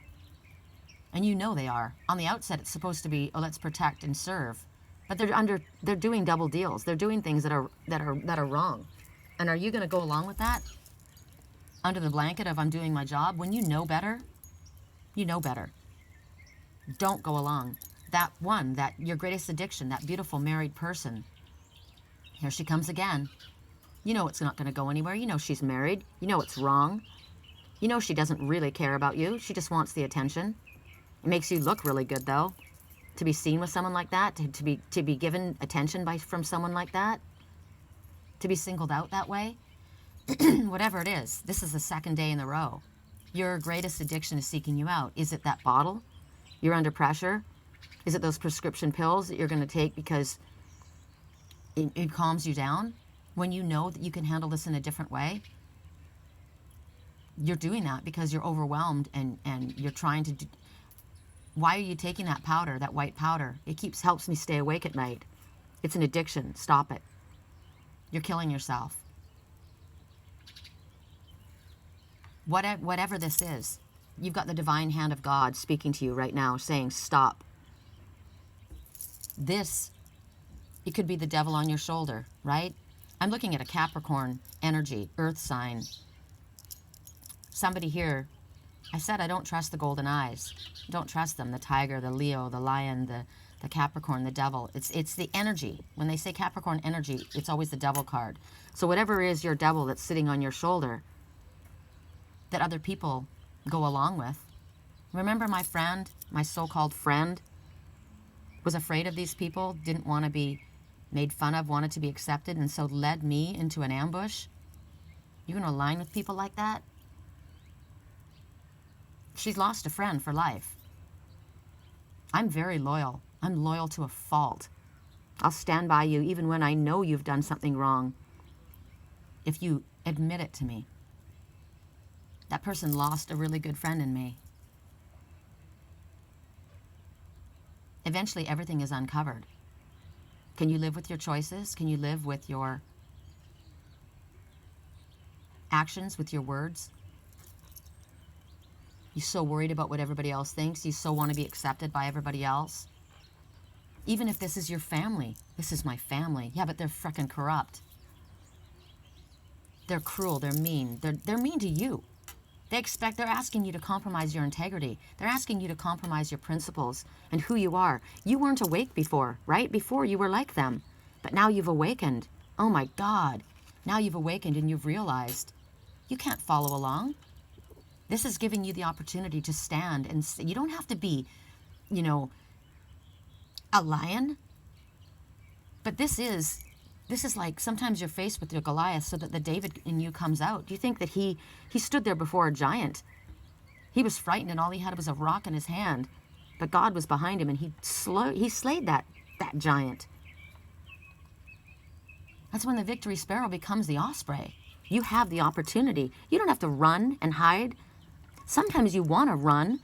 And you know they are. On the outset, it's supposed to be, oh, let's protect and serve. But they're doing double deals. They're doing things that are wrong. And are you going to go along with that? Under the blanket of I'm doing my job, when you know better, you know better. Don't go along. That one, that your greatest addiction, that beautiful married person, here she comes again. You know it's not going to go anywhere. You know she's married. You know it's wrong. You know she doesn't really care about you. She just wants the attention. It makes you look really good, though, to be seen with someone like that, to be given attention from someone like that, to be singled out that way. Whatever it is, this is the second day in a row. Your greatest addiction is seeking you out. Is it that bottle? You're under pressure? Is it those prescription pills that you're going to take because it calms you down? When you know that you can handle this in a different way, you're doing that because you're overwhelmed and you're trying to do... Why are you taking that powder, that white powder? It helps me stay awake at night. It's an addiction. Stop it. You're killing yourself. Whatever this is, you've got the divine hand of God speaking to you right now, saying, stop. This, it could be the devil on your shoulder, right? I'm looking at a Capricorn energy, earth sign. Somebody here, I said I don't trust the golden eyes. Don't trust them. The tiger, the Leo, the lion, the Capricorn, the devil. It's the energy. When they say Capricorn energy, it's always the devil card. So whatever is your devil that's sitting on your shoulder that other people go along with. Remember my friend, my so-called friend, was afraid of these people, didn't want to be made fun of, wanted to be accepted, and so led me into an ambush? You're going to align with people like that? She's lost a friend for life. I'm very loyal. I'm loyal to a fault. I'll stand by you even when I know you've done something wrong, if you admit it to me. That person lost a really good friend in me. Eventually, everything is uncovered. Can you live with your choices? Can you live with your actions, with your words? You're so worried about what everybody else thinks. You so want to be accepted by everybody else. Even if this is your family. This is my family. Yeah, but they're frickin' corrupt. They're cruel. They're mean. They're mean to you. They're asking you to compromise your integrity. They're asking you to compromise your principles and who you are. You weren't awake before, right? Before you were like them. But now you've awakened. Oh my God. Now you've awakened and you've realized you can't follow along. This is giving you the opportunity to stand and you don't have to be, A lion? But this is like sometimes you're faced with your Goliath so that the David in you comes out. Do you think that he stood there before a giant? He was frightened and all he had was a rock in his hand. But God was behind him and he slayed that giant. That's when the victory sparrow becomes the osprey. You have the opportunity. You don't have to run and hide. Sometimes you want to run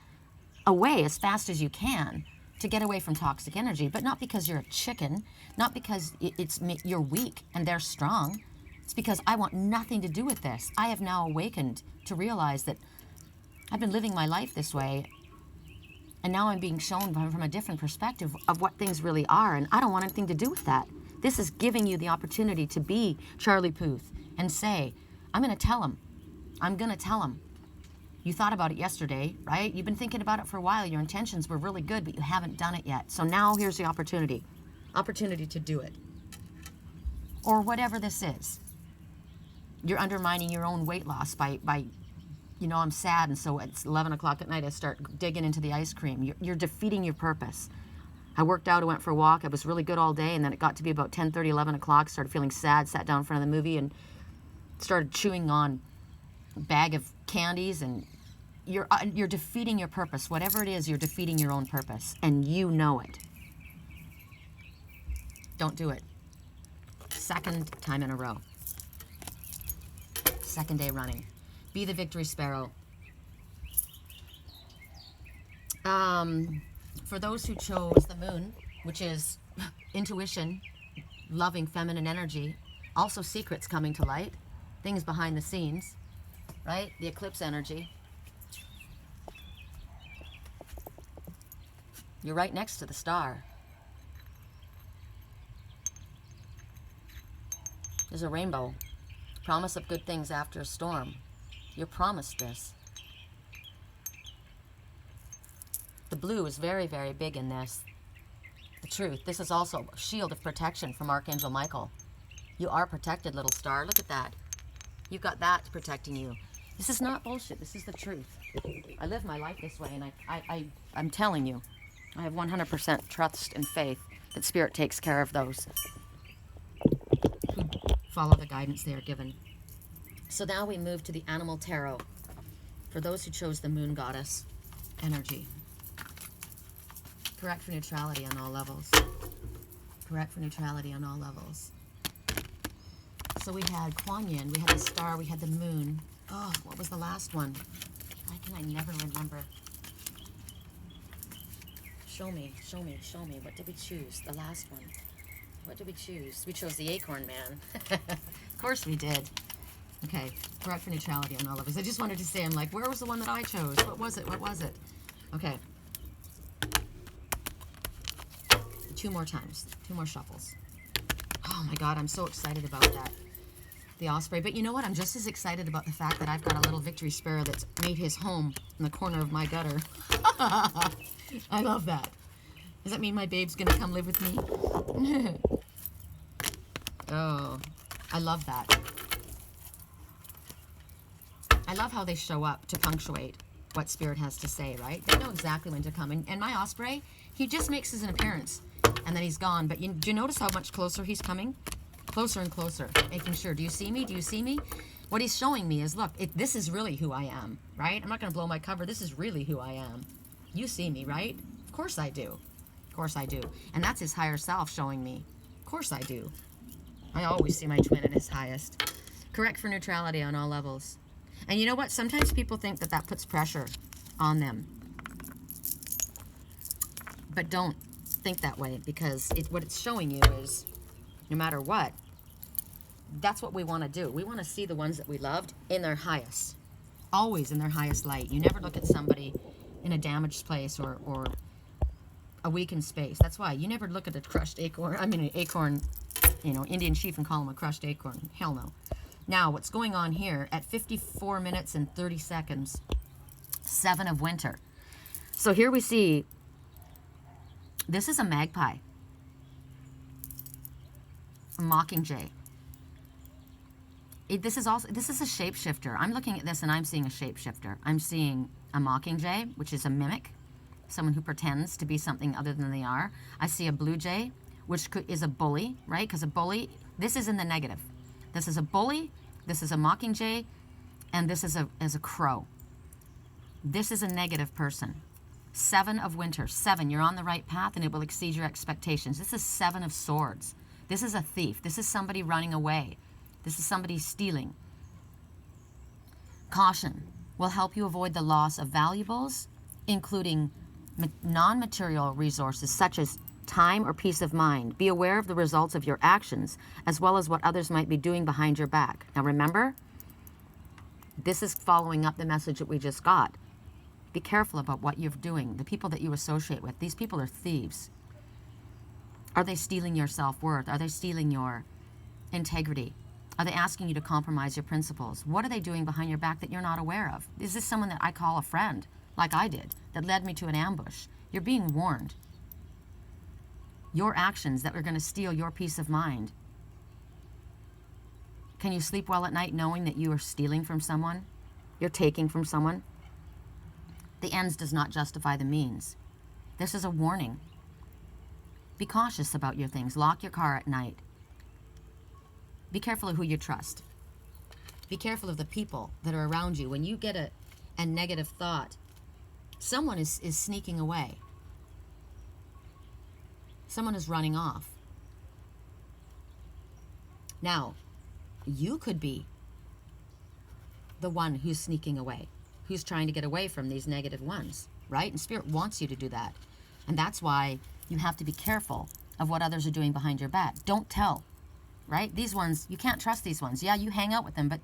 away as fast as you can to get away from toxic energy, but not because you're a chicken, not because you're weak and they're strong. It's because I want nothing to do with this. I have now awakened to realize that I've been living my life this way, and now I'm being shown from a different perspective of what things really are, and I don't want anything to do with that. This is giving you the opportunity to be Charlie Puth and say, I'm going to tell him. I'm going to tell him. You thought about it yesterday, right? You've been thinking about it for a while. Your intentions were really good, but you haven't done it yet. So now here's the opportunity to do it. Or whatever this is. You're undermining your own weight loss by I'm sad, and so it's 11 o'clock at night I start digging into the ice cream. You're defeating your purpose. I worked out, I went for a walk, I was really good all day, and then it got to be about 10:30, 11 o'clock, started feeling sad, sat down in front of the movie and started chewing on a bag of candies, and you're defeating your purpose. Whatever it is, you're defeating your own purpose, and you know it. Don't do it. Second time in a row. Second day running. Be the victory sparrow. For those who chose the moon, which is intuition, loving feminine energy, also secrets coming to light, things behind the scenes, right? The eclipse energy. You're right next to the star. There's a rainbow. Promise of good things after a storm. You're promised this. The blue is very, very big in this. The truth. This is also a shield of protection from Archangel Michael. You are protected, little star. Look at that. You've got that protecting you. This is not bullshit. This is the truth. I live my life this way, and I'm telling you, I have 100% trust and faith that Spirit takes care of those who follow the guidance they are given. So now we move to the Animal Tarot. For those who chose the Moon Goddess energy. Correct for neutrality on all levels. Correct for neutrality on all levels. So we had Quan, we had the star, we had the moon. Oh, what was the last one? Why can I never remember? Show me. What did we choose? The last one. What did we choose? We chose the Acorn Man. Of course we did. Okay, correct for neutrality on all of us. I just wanted to say, I'm like, where was the one that I chose? What was it? Okay. 2 more times. 2 more shuffles. Oh my God, I'm so excited about that. The osprey. But you know what? I'm just as excited about the fact that I've got a little victory sparrow that's made his home in the corner of my gutter. I love that. Does that mean my babe's going to come live with me? Oh, I love that. I love how they show up to punctuate what Spirit has to say, right? They know exactly when to come. And my osprey, he just makes his appearance, and then he's gone. But do you notice how much closer he's coming? Closer and closer, making sure. Do you see me? Do you see me? What he's showing me is, look, this is really who I am, right? I'm not going to blow my cover. This is really who I am. You see me, right? Of course I do. Of course I do. And that's his higher self showing me. Of course I do. I always see my twin at his highest. Correct for neutrality on all levels. And you know what? Sometimes people think that that puts pressure on them. But don't think that way, because what it's showing you is, no matter what, that's what we want to do. We want to see the ones that we loved in their highest. Always in their highest light. You never look at somebody in a damaged place or a weakened space. That's why you never look at a crushed acorn. I mean, an acorn, Indian chief and call him a crushed acorn. Hell no. Now, what's going on here at 54 minutes and 30 seconds, 7 of winter. So here we see, this is a magpie, a mockingjay. This is a shapeshifter. I'm looking at this and I'm seeing a shapeshifter. I'm seeing a mockingjay, which is a mimic, someone who pretends to be something other than they are. I see a blue jay, which is a bully, right? Because a bully, this is in the negative. This is a bully, this is a mockingjay, and this is a crow. This is a negative person. 7 of winter. 7, you're on the right path and it will exceed your expectations. This is 7 of swords. This is a thief. This is somebody running away. This is somebody stealing. Caution will help you avoid the loss of valuables, including non-material resources such as time or peace of mind. Be aware of the results of your actions as well as what others might be doing behind your back. Now remember, this is following up the message that we just got. Be careful about what you're doing. The people that you associate with, these people are thieves. Are they stealing your self-worth? Are they stealing your integrity? Are they asking you to compromise your principles? What are they doing behind your back that you're not aware of? Is this someone that I call a friend, like I did, that led me to an ambush? You're being warned. Your actions that are going to steal your peace of mind. Can you sleep well at night knowing that you are stealing from someone? You're taking from someone? The ends does not justify the means. This is a warning. Be cautious about your things. Lock your car at night. Be careful of who you trust. Be careful of the people that are around you. When you get a negative thought, someone is sneaking away. Someone is running off. Now, you could be the one who's sneaking away, who's trying to get away from these negative ones, right? And Spirit wants you to do that. And that's why you have to be careful of what others are doing behind your back. Don't tell, right? These ones, you can't trust these ones. Yeah, you hang out with them, but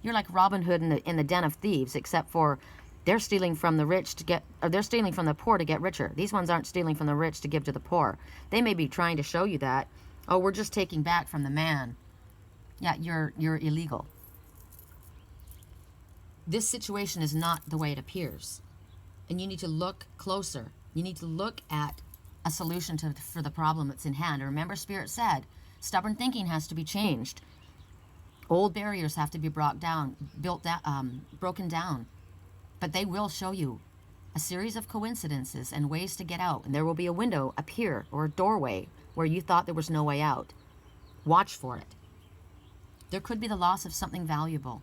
you're like Robin Hood in the den of thieves, except for they're stealing from the rich to get, or they're stealing from the poor to get richer. These ones aren't stealing from the rich to give to the poor. They may be trying to show you that, oh, we're just taking back from the man. Yeah, you're illegal. This situation is not the way it appears. And you need to look closer. You need to look at a solution for the problem that's in hand. And remember, Spirit said, stubborn thinking has to be changed. Old barriers have to be broken down. But they will show you a series of coincidences and ways to get out. And there will be a window appear or a doorway where you thought there was no way out. Watch for it. There could be the loss of something valuable.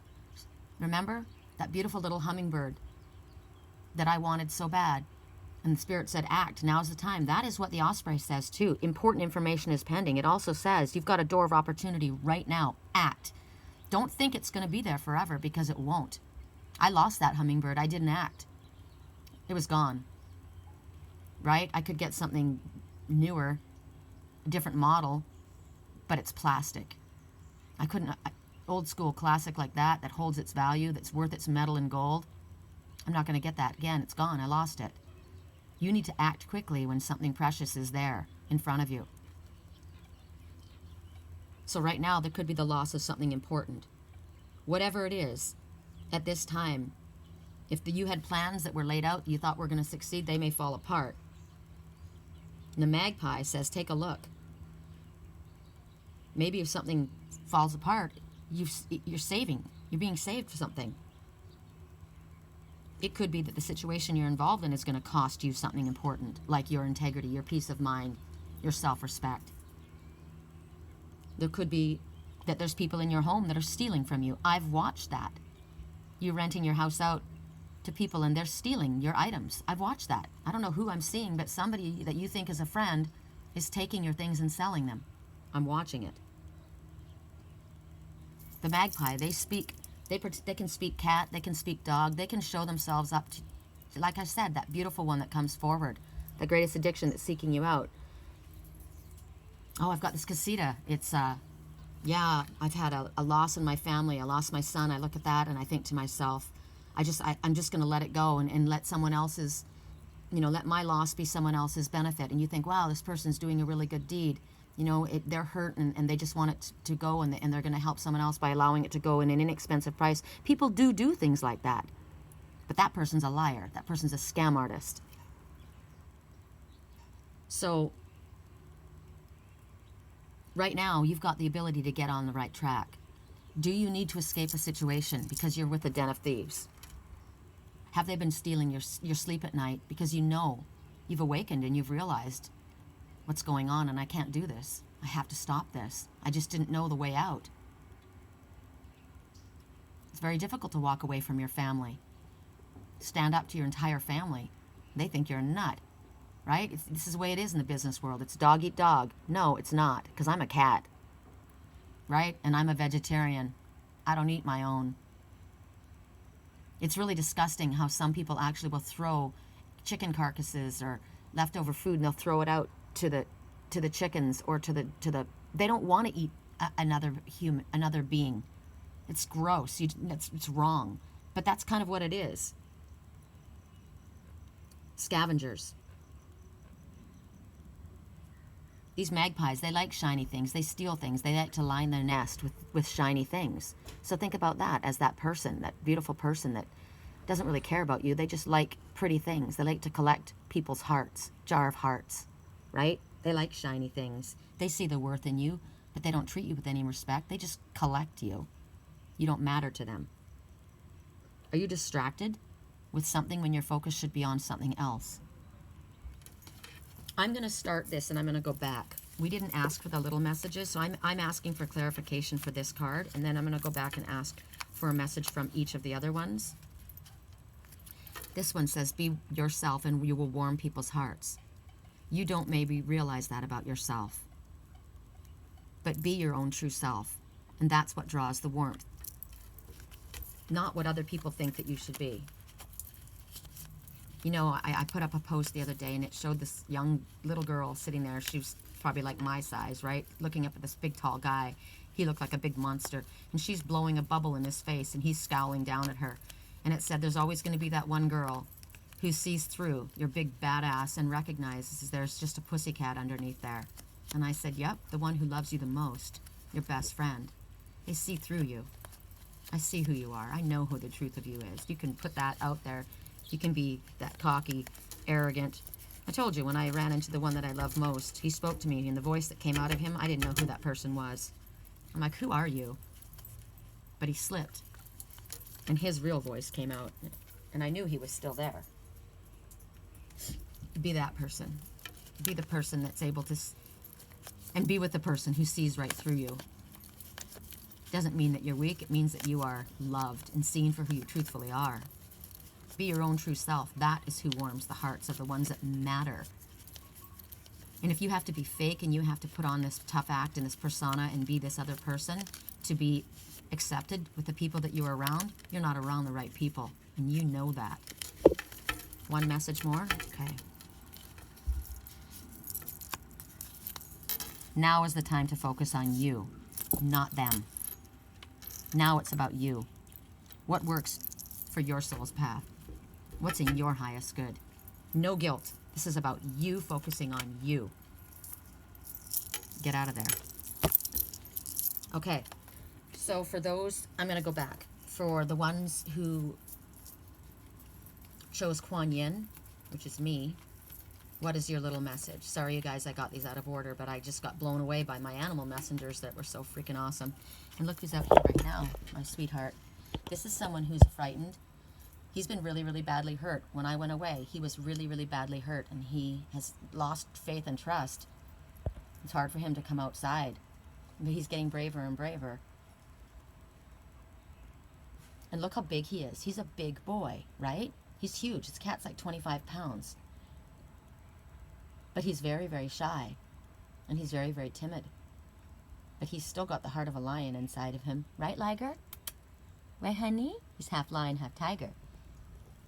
Remember that beautiful little hummingbird that I wanted so bad? And the Spirit said, act. Now's the time. That is what the osprey says too. Important information is pending. It also says you've got a door of opportunity right now. Act. Don't think it's going to be there forever, because it won't. I lost that hummingbird. I didn't act. It was gone. Right? I could get something newer, a different model, but it's plastic. I couldn't, old school classic like that holds its value, that's worth its metal and gold. I'm not going to get that again. It's gone. I lost it. You need to act quickly when something precious is there in front of you. So right now, there could be the loss of something important. Whatever it is, at this time, if you had plans that were laid out, you thought were going to succeed, they may fall apart. And the magpie says, take a look. Maybe if something falls apart, you're being saved for something. It could be that the situation you're involved in is going to cost you something important, like your integrity, your peace of mind, your self-respect. There could be that there's people in your home that are stealing from you. I've watched that. You're renting your house out to people and they're stealing your items. I've watched that. I don't know who I'm seeing, but somebody that you think is a friend is taking your things and selling them. I'm watching it. The magpie, they can speak cat, they can speak dog, they can show themselves up to, like I said, that beautiful one that comes forward, the greatest addiction that's seeking you out. Oh, I've got this casita. It's, yeah, I've had a loss in my family. I lost my son. I look at that and I think to myself, I'm just going to let it go and let someone else's, let my loss be someone else's benefit. And you think, wow, this person's doing a really good deed. They're hurt and they just want it to go, and they're going to help someone else by allowing it to go in an inexpensive price. People do things like that. But that person's a liar. That person's a scam artist. So right now, you've got the ability to get on the right track. Do you need to escape a situation because you're with a den of thieves? Have they been stealing your sleep at night because you know You've awakened and you've realized what's going on, and I can't do this. I have to stop this. I just didn't know the way out. It's very difficult to walk away from your family. Stand up to your entire family. They think you're a nut, right? This is the way it is in the business world. It's dog eat dog. No, it's not, because I'm a cat, right? And I'm a vegetarian. I don't eat my own. It's really disgusting how some people actually will throw chicken carcasses or leftover food, and they'll throw it out to the chickens or to the they don't want to eat another being. It's gross. It's wrong. But that's kind of what it is. Scavengers. These magpies, they like shiny things. They steal things. They like to line their nest with shiny things. So think about that as that person, that beautiful person that doesn't really care about you. They just like pretty things. They like to collect people's hearts, jar of hearts, right? They like shiny things. They see the worth in you, but they don't treat you with any respect. They just collect you. You don't matter to them. Are you distracted with something when your focus should be on something else? I'm going to start this and I'm going to go back. We didn't ask for the little messages, so I'm asking for clarification for this card, and then I'm going to go back and ask for a message from each of the other ones. This one says, be yourself and you will warm people's hearts. You don't maybe realize that about yourself. But be your own true self. And that's what draws the warmth. Not what other people think that you should be. You know, I put up a post the other day and it showed this young little girl sitting there. She was probably like my size, right? Looking up at this big tall guy. He looked like a big monster. And she's blowing a bubble in his face and he's scowling down at her. And it said, there's always going to be that one girl who sees through your big badass and recognizes there's just a pussycat underneath there. And I said, yep, the one who loves you the most, your best friend. They see through you. I see who you are. I know who the truth of you is. You can put that out there. You can be that cocky, arrogant. I told you when I ran into the one that I love most, he spoke to me, and the voice that came out of him, I didn't know who that person was. I'm like, who are you? But he slipped. And his real voice came out. And I knew he was still there. Be that person. Be the person that's able to... And be with the person who sees right through you. Doesn't mean that you're weak. It means that you are loved and seen for who you truthfully are. Be your own true self. That is who warms the hearts of the ones that matter. And if you have to be fake and you have to put on this tough act and this persona and be this other person to be accepted with the people that you're around, you're not around the right people. And you know that. One message more? Okay. Now is the time to focus on you, not them. Now it's about you. What works for your soul's path? What's in your highest good? No guilt. This is about you focusing on you. Get out of there. Okay. So for those, I'm going to go back. For the ones who chose Quan Yin, which is me, what is your little message? Sorry, you guys, I got these out of order, but I just got blown away by my animal messengers that were so freaking awesome. And look who's out here right now, my sweetheart. This is someone who's frightened. He's been really, really badly hurt. When I went away, he was really, really badly hurt, and he has lost faith and trust. It's hard for him to come outside, but he's getting braver and braver. And look how big he is. He's a big boy, right? He's huge. His cat's like 25 pounds. But he's very, very shy. And he's very, very timid. But he's still got the heart of a lion inside of him. Right, Liger? Right, honey? He's half lion, half tiger.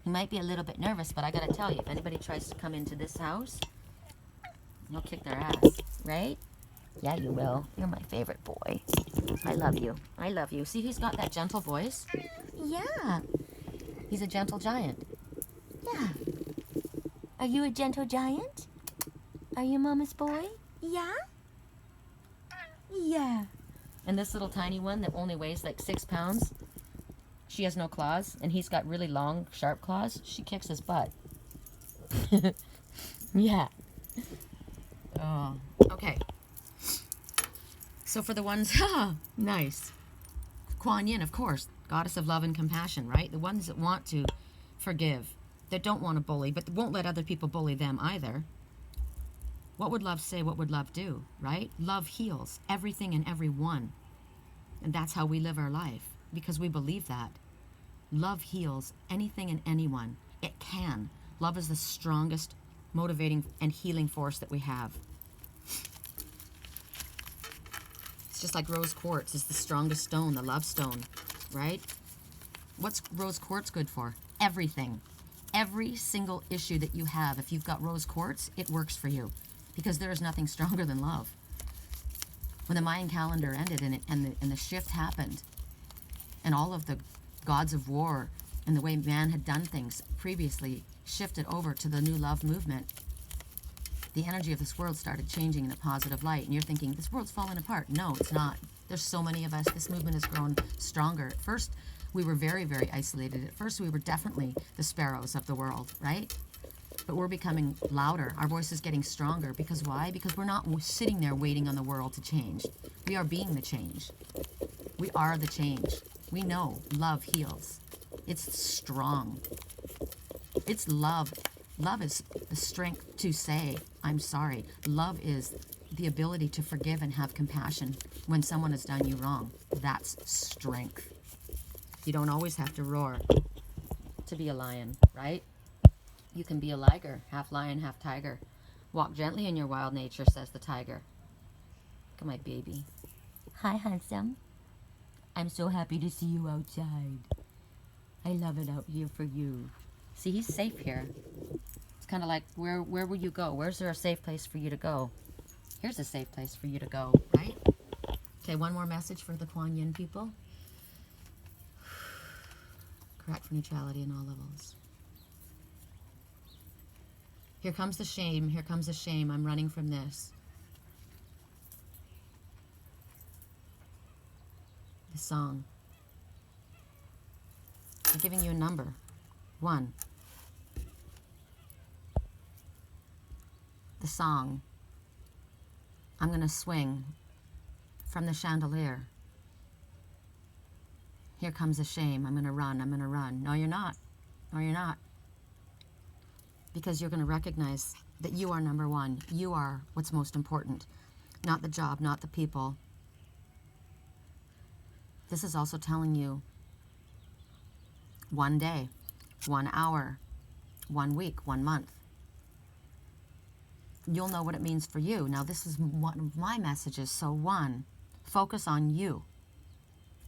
He might be a little bit nervous, but I gotta tell you, if anybody tries to come into this house, you'll kick their ass, right? Yeah, you will. You're my favorite boy. I love you. I love you. See, he's got that gentle voice? Yeah. He's a gentle giant. Yeah. Are you a gentle giant? Are you Mama's boy? Yeah? Yeah. And this little tiny one that only weighs like 6 pounds, she has no claws, and he's got really long, sharp claws. She kicks his butt. Yeah. Oh, okay. So for the ones, nice. Quan Yin, of course, goddess of love and compassion, right? The ones that want to forgive, that don't want to bully, but won't let other people bully them either. What would love say? What would love do, right? Love heals everything and everyone. And that's how we live our life, because we believe that. Love heals anything and anyone. It can. Love is the strongest motivating and healing force that we have. It's just like rose quartz is the strongest stone, the love stone, right? What's rose quartz good for? Everything. Every single issue that you have, if you've got rose quartz, it works for you, because there is nothing stronger than love. When the Mayan calendar ended and the shift happened, and all of the gods of war and the way man had done things previously shifted over to the new love movement, the energy of this world started changing in a positive light. And you're thinking, this world's falling apart. No, it's not. There's so many of us. This movement has grown stronger. At first, we were very, very isolated. At first, we were definitely the sparrows of the world, right? But we're becoming louder. Our voice is getting stronger. Because why? Because we're not sitting there waiting on the world to change. We are being the change. We are the change. We know love heals. It's strong. It's love. Love is the strength to say, I'm sorry. Love is the ability to forgive and have compassion when someone has done you wrong. That's strength. You don't always have to roar to be a lion, right? You can be a liger, half lion, half tiger. Walk gently in your wild nature, says the tiger. Look at my baby. Hi, handsome. I'm so happy to see you outside. I love it out here for you. See, he's safe here. It's kind of like, where will you go? Where's there a safe place for you to go? Here's a safe place for you to go, right? Okay, one more message for the Quan Yin people. Correct for neutrality in all levels. Here comes the shame. Here comes the shame. I'm running from this. The song. I'm giving you a number. 1. The song. I'm going to swing from the chandelier. Here comes the shame. I'm going to run. I'm going to run. No, you're not. No, you're not. Because you're going to recognize that you are number one. You are what's most important. Not the job, not the people. This is also telling you 1 day, 1 hour, 1 week, 1 month. You'll know what it means for you. Now, this is one of my messages. So 1, focus on you.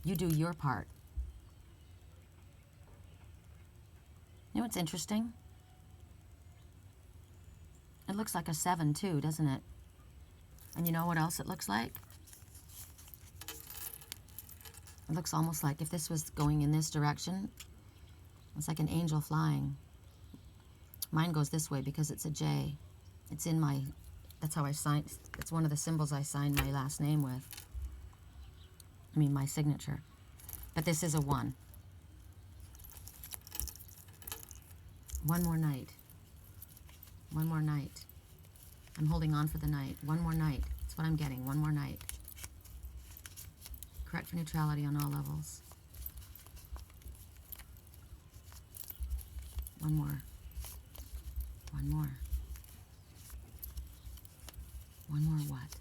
You do your part. You know what's interesting? It looks like a 7 too, doesn't it? And you know what else it looks like? It looks almost like if this was going in this direction, it's like an angel flying. Mine goes this way because it's a J. It's in my, that's how I signed, it's one of the symbols I signed my last name with. I mean, my signature. But this is a 1. One more night. One more night. I'm holding on for the night. One more night. That's what I'm getting. One more night. Correct for neutrality on all levels. One more. One more. One more what?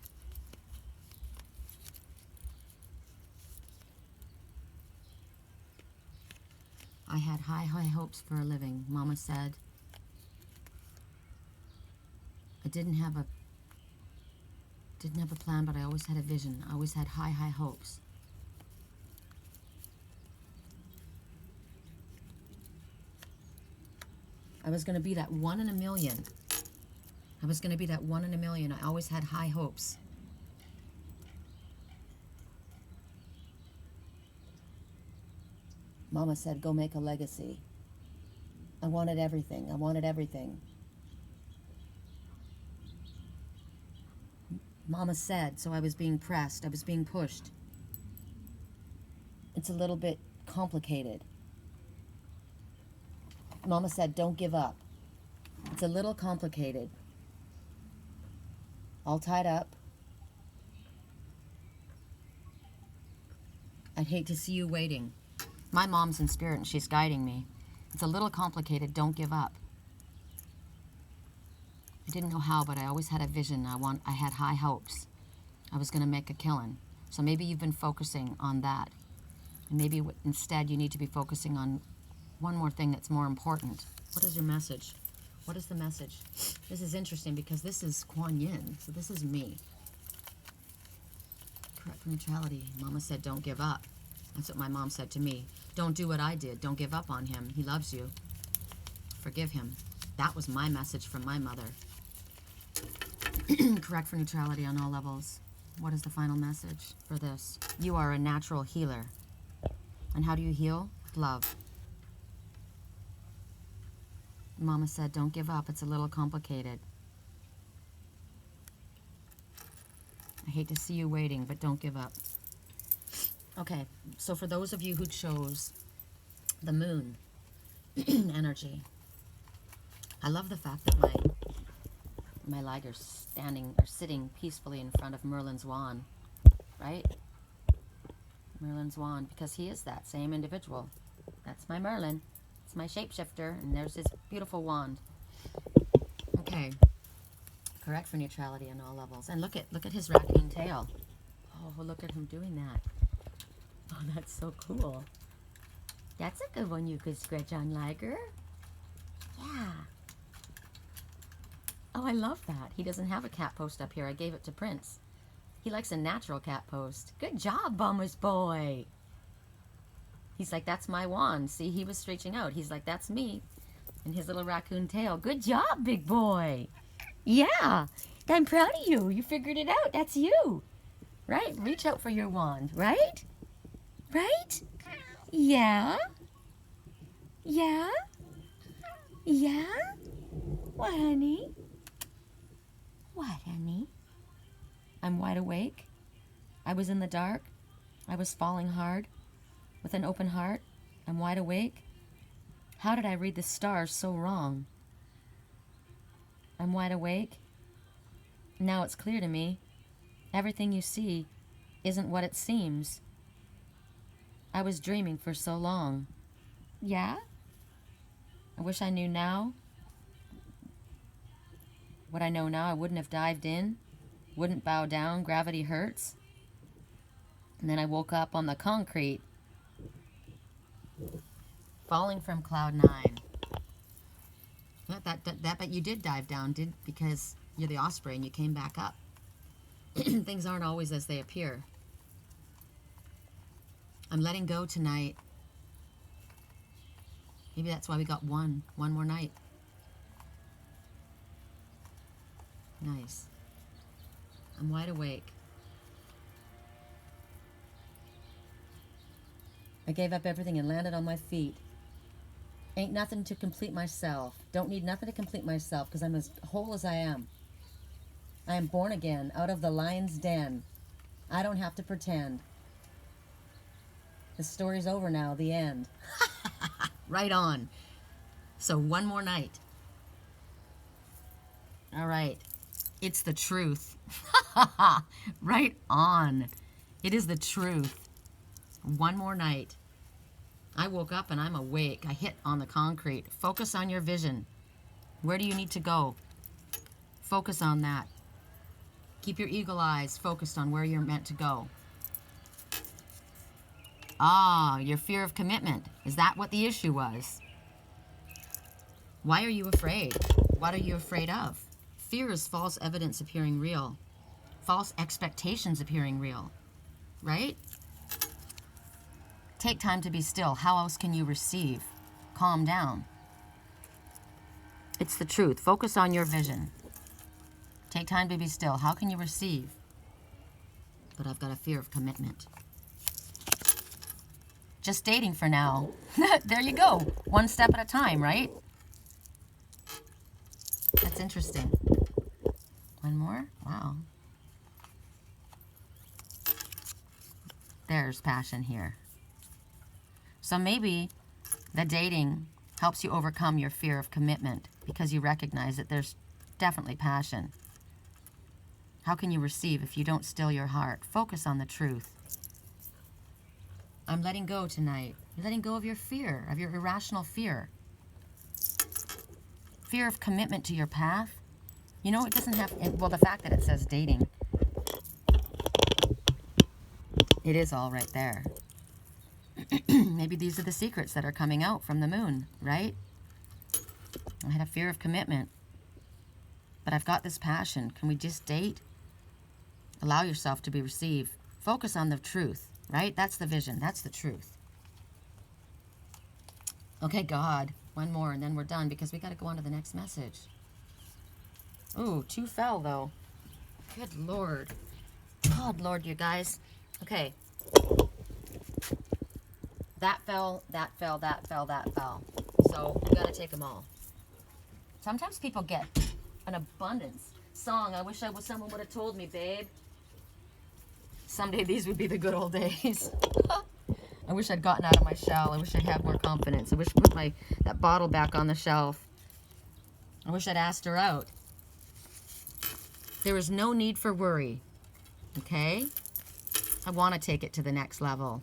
I had high, high hopes for a living. Mama said, I didn't have a plan, but I always had a vision. I always had high, high hopes. I was going to be that 1 in a million. I was going to be that 1 in a million. I always had high hopes. Mama said, go make a legacy. I wanted everything. I wanted everything. Mama said, so I was being pressed. I was being pushed. It's a little bit complicated. Mama said, don't give up. It's a little complicated. All tied up. I'd hate to see you waiting. My mom's in spirit and she's guiding me. It's a little complicated. Don't give up. I didn't know how, but I always had a vision. I had high hopes. I was going to make a killing. So maybe you've been focusing on that. And maybe instead you need to be focusing on one more thing that's more important. What is your message? What is the message? This is interesting because this is Quan Yin, so this is me. Correct neutrality. Mama said, don't give up. That's what my mom said to me. Don't do what I did. Don't give up on him. He loves you. Forgive him. That was my message from my mother. Correct for neutrality on all levels. What is the final message for this? You are a natural healer. And how do you heal? Love. Mama said, don't give up. It's a little complicated. I hate to see you waiting, but don't give up. Okay, so for those of you who chose the moon energy, I love the fact that my liger's sitting peacefully in front of Merlin's wand, right? Merlin's wand, because he is that same individual. That's my Merlin. It's my shapeshifter, and there's his beautiful wand. Okay, correct for neutrality on all levels. And look at his raccoon tail. Oh, look at him doing that. Oh, that's so cool. That's a good one you could scratch on, Liger. Yeah. Oh, I love that. He doesn't have a cat post up here. I gave it to Prince. He likes a natural cat post. Good job, Bummer's boy. He's like, that's my wand. See, he was reaching out. He's like, that's me. And his little raccoon tail. Good job, big boy. Yeah, I'm proud of you. You figured it out. That's you. Right? Reach out for your wand, right? Right? Yeah? Yeah? Yeah? What, honey? What, honey? I'm wide awake. I was in the dark. I was falling hard. With an open heart. I'm wide awake. How did I read the stars so wrong? I'm wide awake. Now it's clear to me. Everything you see isn't what it seems. I was dreaming for so long. Yeah? I wish I knew now. What I know now, I wouldn't have dived in. Wouldn't bow down. Gravity hurts. And then I woke up on the concrete. Falling from cloud 9. But you did dive down, because you're the osprey and you came back up. Things aren't always as they appear. I'm letting go tonight. Maybe that's why we got one more night. Nice. I'm wide awake. I gave up everything and landed on my feet. Ain't nothing to complete myself. Don't need nothing to complete myself because I'm as whole as I am. I am born again out of the lion's den. I don't have to pretend. The story's over now, the end. Right on. So one more night. All right. It's the truth. Right on. It is the truth. One more night. I woke up and I'm awake. I hit on the concrete. Focus on your vision. Where do you need to go? Focus on that. Keep your eagle eyes focused on where you're meant to go. Ah, your fear of commitment. Is that what the issue was? Why are you afraid? What are you afraid of? Fear is false evidence appearing real. False expectations appearing real. Right? Take time to be still. How else can you receive? Calm down. It's the truth. Focus on your vision. Take time to be still. How can you receive? But I've got a fear of commitment. Just dating for now. There you go. One step at a time, right? That's interesting. One more? Wow. There's passion here. So maybe the dating helps you overcome your fear of commitment because you recognize that there's definitely passion. How can you receive if you don't still your heart? Focus on the truth. I'm letting go tonight. You're letting go of your fear, of your irrational fear. fear of commitment to your path. You know, it doesn't have, well, the fact that it says dating, it is all right there. Maybe these are the secrets that are coming out from the moon, right? I had a fear of commitment, but I've got this passion. Can we just date? Allow yourself to be received. Focus on the truth, right? That's the vision. That's the truth. Okay, God. One more, and then we're done, because we got to go on to the next message. Ooh, 2 fell, though. Good Lord. God, Lord, you guys. Okay. That fell, that fell, that fell, that fell. So we got to take them all. Sometimes people get an abundance. Song, I wish someone would have told me, babe. Someday these would be the good old days. I wish I'd gotten out of my shell. I wish I'd had more confidence. I wish I put that bottle back on the shelf. I wish I'd asked her out. There is no need for worry. Okay? I want to take it to the next level.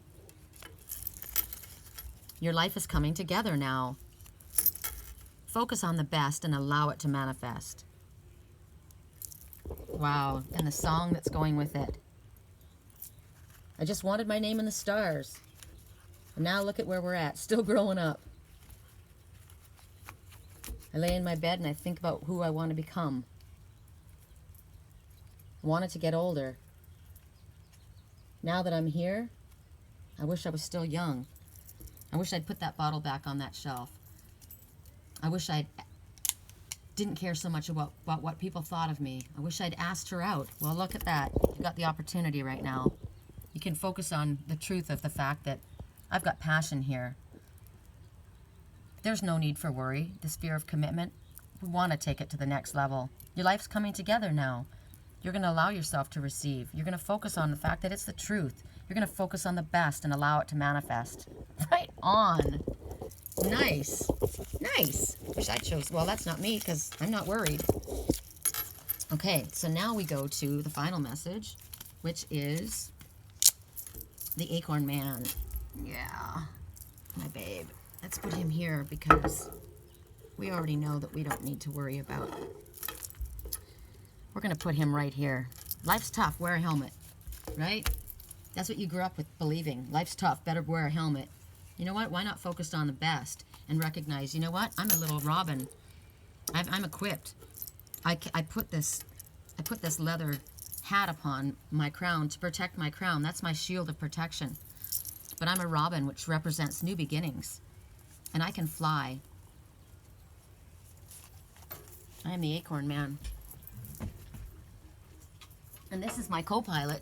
Your life is coming together now. Focus on the best and allow it to manifest. Wow. And the song that's going with it. I just wanted my name in the stars. And now look at where we're at. Still growing up. I lay in my bed and I think about who I want to become. I wanted to get older. Now that I'm here, I wish I was still young. I wish I'd put that bottle back on that shelf. I wish I didn't care so much about what people thought of me. I wish I'd asked her out. Well, look at that. You got the opportunity right now. You can focus on the truth of the fact that I've got passion here. There's no need for worry, this fear of commitment. We want to take it to the next level. Your life's coming together now. You're going to allow yourself to receive. You're going to focus on the fact that it's the truth. You're going to focus on the best and allow it to manifest. Right on. Nice. Nice. Wish I chose. Well, that's not me because I'm not worried. Okay, so now we go to the final message, which is the Acorn Man. Yeah, my babe. Let's put him here because we already know that we don't need to worry about. We're going to put him right here. Life's tough. Wear a helmet, right? That's what you grew up with believing. Life's tough. Better wear a helmet. You know what? Why not focus on the best and recognize, you know what? I'm a little robin. I'm equipped. I put this leather hat upon my crown to protect my crown. That's my shield of protection. But I'm a robin, which represents new beginnings. And I can fly. I am the Acorn Man. And this is my co-pilot.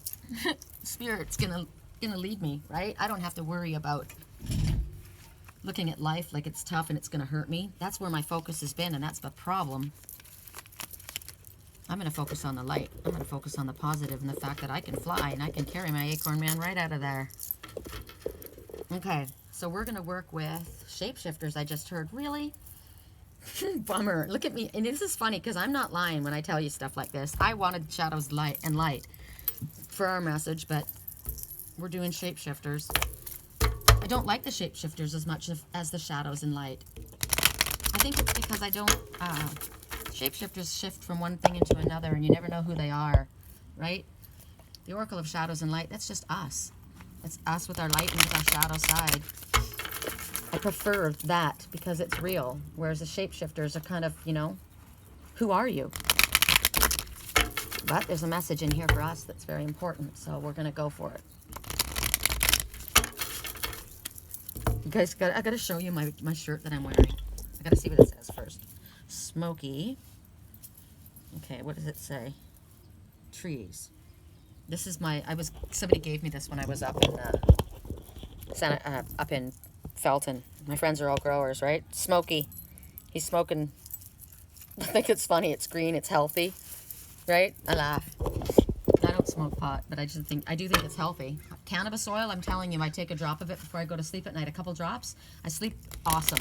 Spirit's gonna lead me, right? I don't have to worry about looking at life like it's tough and it's gonna hurt me. That's where my focus has been, and that's the problem. I'm gonna focus on the light. I'm gonna focus on the positive and the fact that I can fly and I can carry my Acorn Man right out of there. Okay, so we're gonna work with shapeshifters. I just heard. Really? Bummer. Look at me. And this is funny because I'm not lying when I tell you stuff like this. I wanted shadows, light, and light for our message, but we're doing shapeshifters. I don't like the shapeshifters as much as the shadows and light. I think it's because I don't... shapeshifters shift from one thing into another, and you never know who they are, right? The Oracle of Shadows and Light, that's just us. It's us with our light and with our shadow side. I prefer that because it's real, whereas the shapeshifters are kind of, you know, who are you? But there's a message in here for us that's very important, so we're going to go for it. You guys, I got to show you my shirt that I'm wearing. I got to see what it says first. Smoky. Okay, what does it say? Trees. This is somebody gave me this when I was up in Felton. My friends are all growers, right? Smoky. He's smoking. I think it's funny. It's green. It's healthy, right? I laugh. I don't smoke pot, but I do think it's healthy. Cannabis oil. I'm telling you, I take a drop of it before I go to sleep at night. A couple drops. I sleep awesome.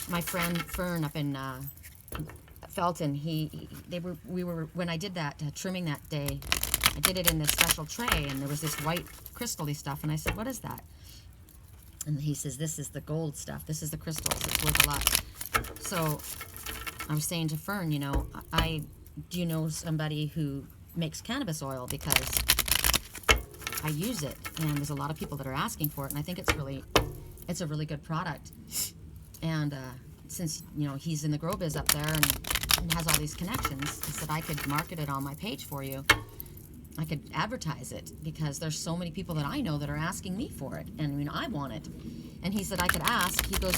My friend Fern up in Felton. When I did that trimming that day, I did it in this special tray, and there was this white crystal-y stuff, and I said, "What is that?" And he says, "This is the gold stuff. This is the crystals. It's worth a lot." So I was saying to Fern, you know, do you know somebody who makes cannabis oil? Because I use it, and there's a lot of people that are asking for it, and I think it's a really good product. And since, you know, he's in the grow biz up there and has all these connections, he said I could market it on my page for you. I could advertise it because there's so many people that I know that are asking me for it, and I mean, I want it. And he said I could ask. He goes,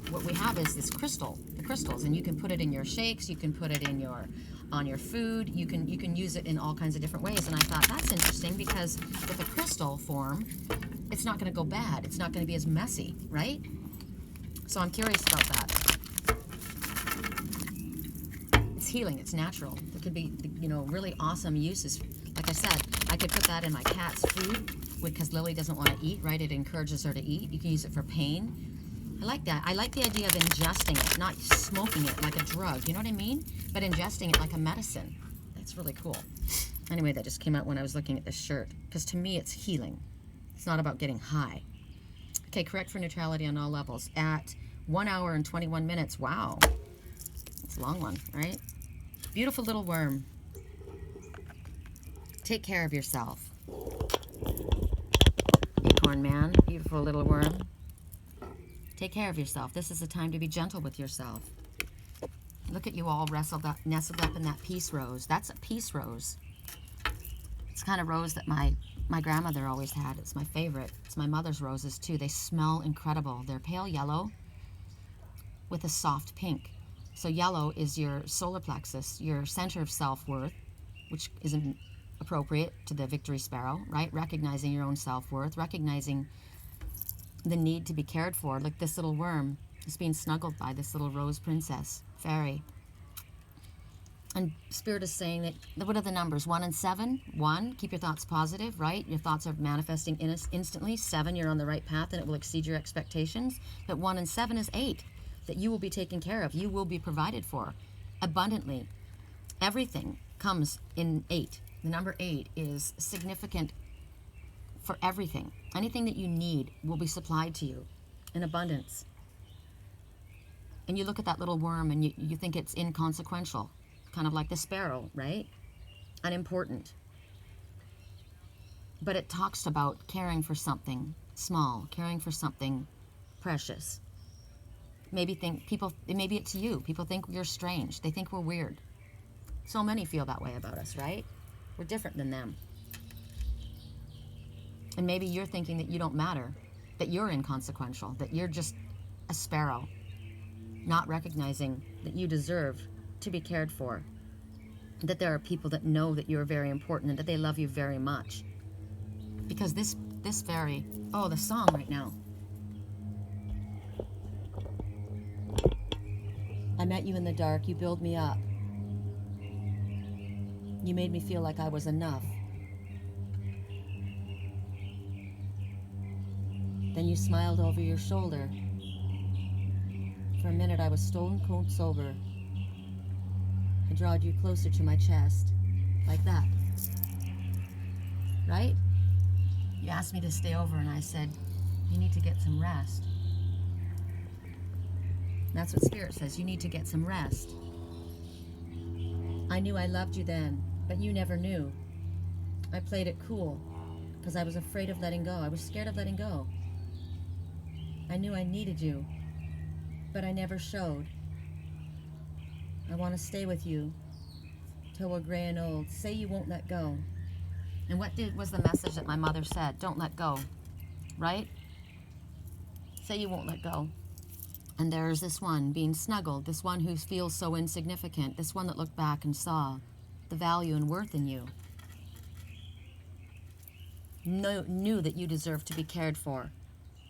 what we have is this the crystals, and you can put it in your shakes, you can put it in on your food, you can use it in all kinds of different ways. And I thought that's interesting because with a crystal form, it's not going to go bad. It's not going to be as messy, right? So I'm curious about that. It's healing. It's natural. There could be, you know, really awesome uses. Like I said, I could put that in my cat's food because Lily doesn't want to eat, right? It encourages her to eat. You can use it for pain. I like that. I like the idea of ingesting it, not smoking it like a drug. You know what I mean? But ingesting it like a medicine. That's really cool. Anyway, that just came out when I was looking at this shirt. Because to me, it's healing. It's not about getting high. Okay, correct for neutrality on all levels. At 1 hour and 21 minutes. Wow. It's a long one, right? Beautiful little worm. Take care of yourself. Acorn man, beautiful little worm. Take care of yourself. This is a time to be gentle with yourself. Look at you all nestled up in that peace rose. That's a peace rose. It's the kind of rose that my grandmother always had. It's my favorite. It's my mother's roses too. They smell incredible. They're pale yellow with a soft pink. So yellow is your solar plexus, your center of self-worth, which isn't appropriate to the victory sparrow, right? Recognizing your own self-worth, recognizing the need to be cared for. Like this little worm is being snuggled by this little rose princess, fairy. And Spirit is saying that, what are the numbers? 1 and 7? 1, keep your thoughts positive, right? Your thoughts are manifesting instantly. 7, you're on the right path and it will exceed your expectations. But 1 and 7 is 8, that you will be taken care of. You will be provided for abundantly. Everything comes in 8. The number 8 is significant for everything. Anything that you need will be supplied to you in abundance. And you look at that little worm and you think it's inconsequential. Kind of like the sparrow, right? Unimportant. But it talks about caring for something small, caring for something precious. Maybe it's you. People think you're strange. They think we're weird. So many feel that way about us, right? We're different than them. And maybe you're thinking that you don't matter, that you're inconsequential, that you're just a sparrow, not recognizing that you deserve to be cared for, that there are people that know that you're very important and that they love you very much. Because this fairy, oh, the song right now. I met you in the dark, you built me up. You made me feel like I was enough. Then you smiled over your shoulder. For a minute I was stone cold sober. I drawed you closer to my chest, like that. Right? You asked me to stay over and I said, you need to get some rest. That's what Spirit says, you need to get some rest. I knew I loved you then, but you never knew. I played it cool, because I was afraid of letting go. I was scared of letting go. I knew I needed you, but I never showed. I want to stay with you till we're gray and old. Say you won't let go. And what was the message that my mother said? Don't let go, right? Say you won't let go. And there's this one being snuggled, this one who feels so insignificant, this one that looked back and saw the value and worth in you. Knew that you deserved to be cared for,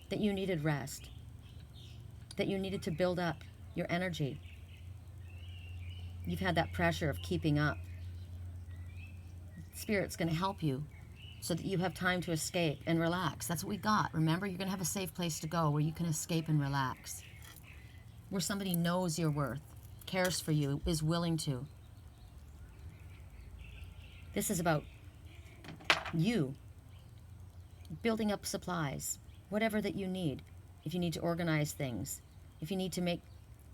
that you needed rest, that you needed to build up your energy. You've had that pressure of keeping up. Spirit's going to help you so that you have time to escape and relax. That's what we got. Remember, you're going to have a safe place to go where you can escape and relax, where somebody knows your worth, cares for you, is willing to. This is about you building up supplies, whatever that you need. If you need to organize things, if you need to make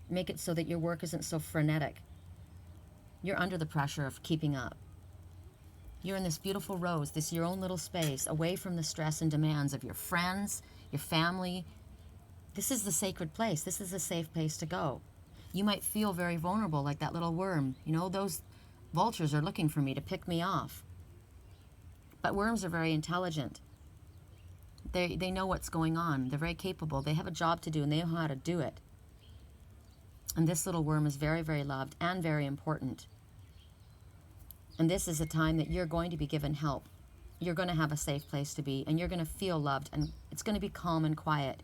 Make it so that your work isn't so frenetic. You're under the pressure of keeping up. You're in this beautiful rose, this your own little space, away from the stress and demands of your friends, your family. This is the sacred place. This is a safe place to go. You might feel very vulnerable, like that little worm. You know, those vultures are looking for me to pick me off. But worms are very intelligent. They know what's going on. They're very capable. They have a job to do, and they know how to do it. And this little worm is very, very loved and very important. And this is a time that you're going to be given help. You're going to have a safe place to be, and you're going to feel loved, and it's going to be calm and quiet,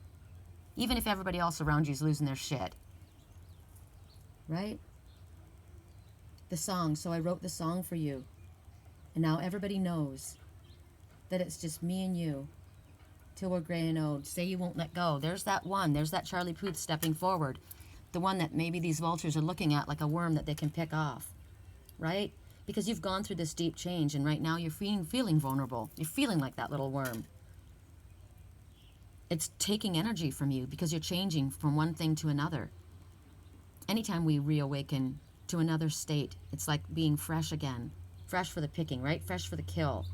even if everybody else around you is losing their shit. Right? The song. So I wrote the song for you. And now everybody knows that it's just me and you till we're gray and old. Say you won't let go. There's that one. There's that Charlie Puth stepping forward. The one that maybe these vultures are looking at like a worm that they can pick off. Right? Because you've gone through this deep change, and right now you're feeling vulnerable. You're feeling like that little worm. It's taking energy from you because you're changing from one thing to another. Anytime we reawaken to another state, it's like being fresh again. Fresh for the picking, right? Fresh for the kill.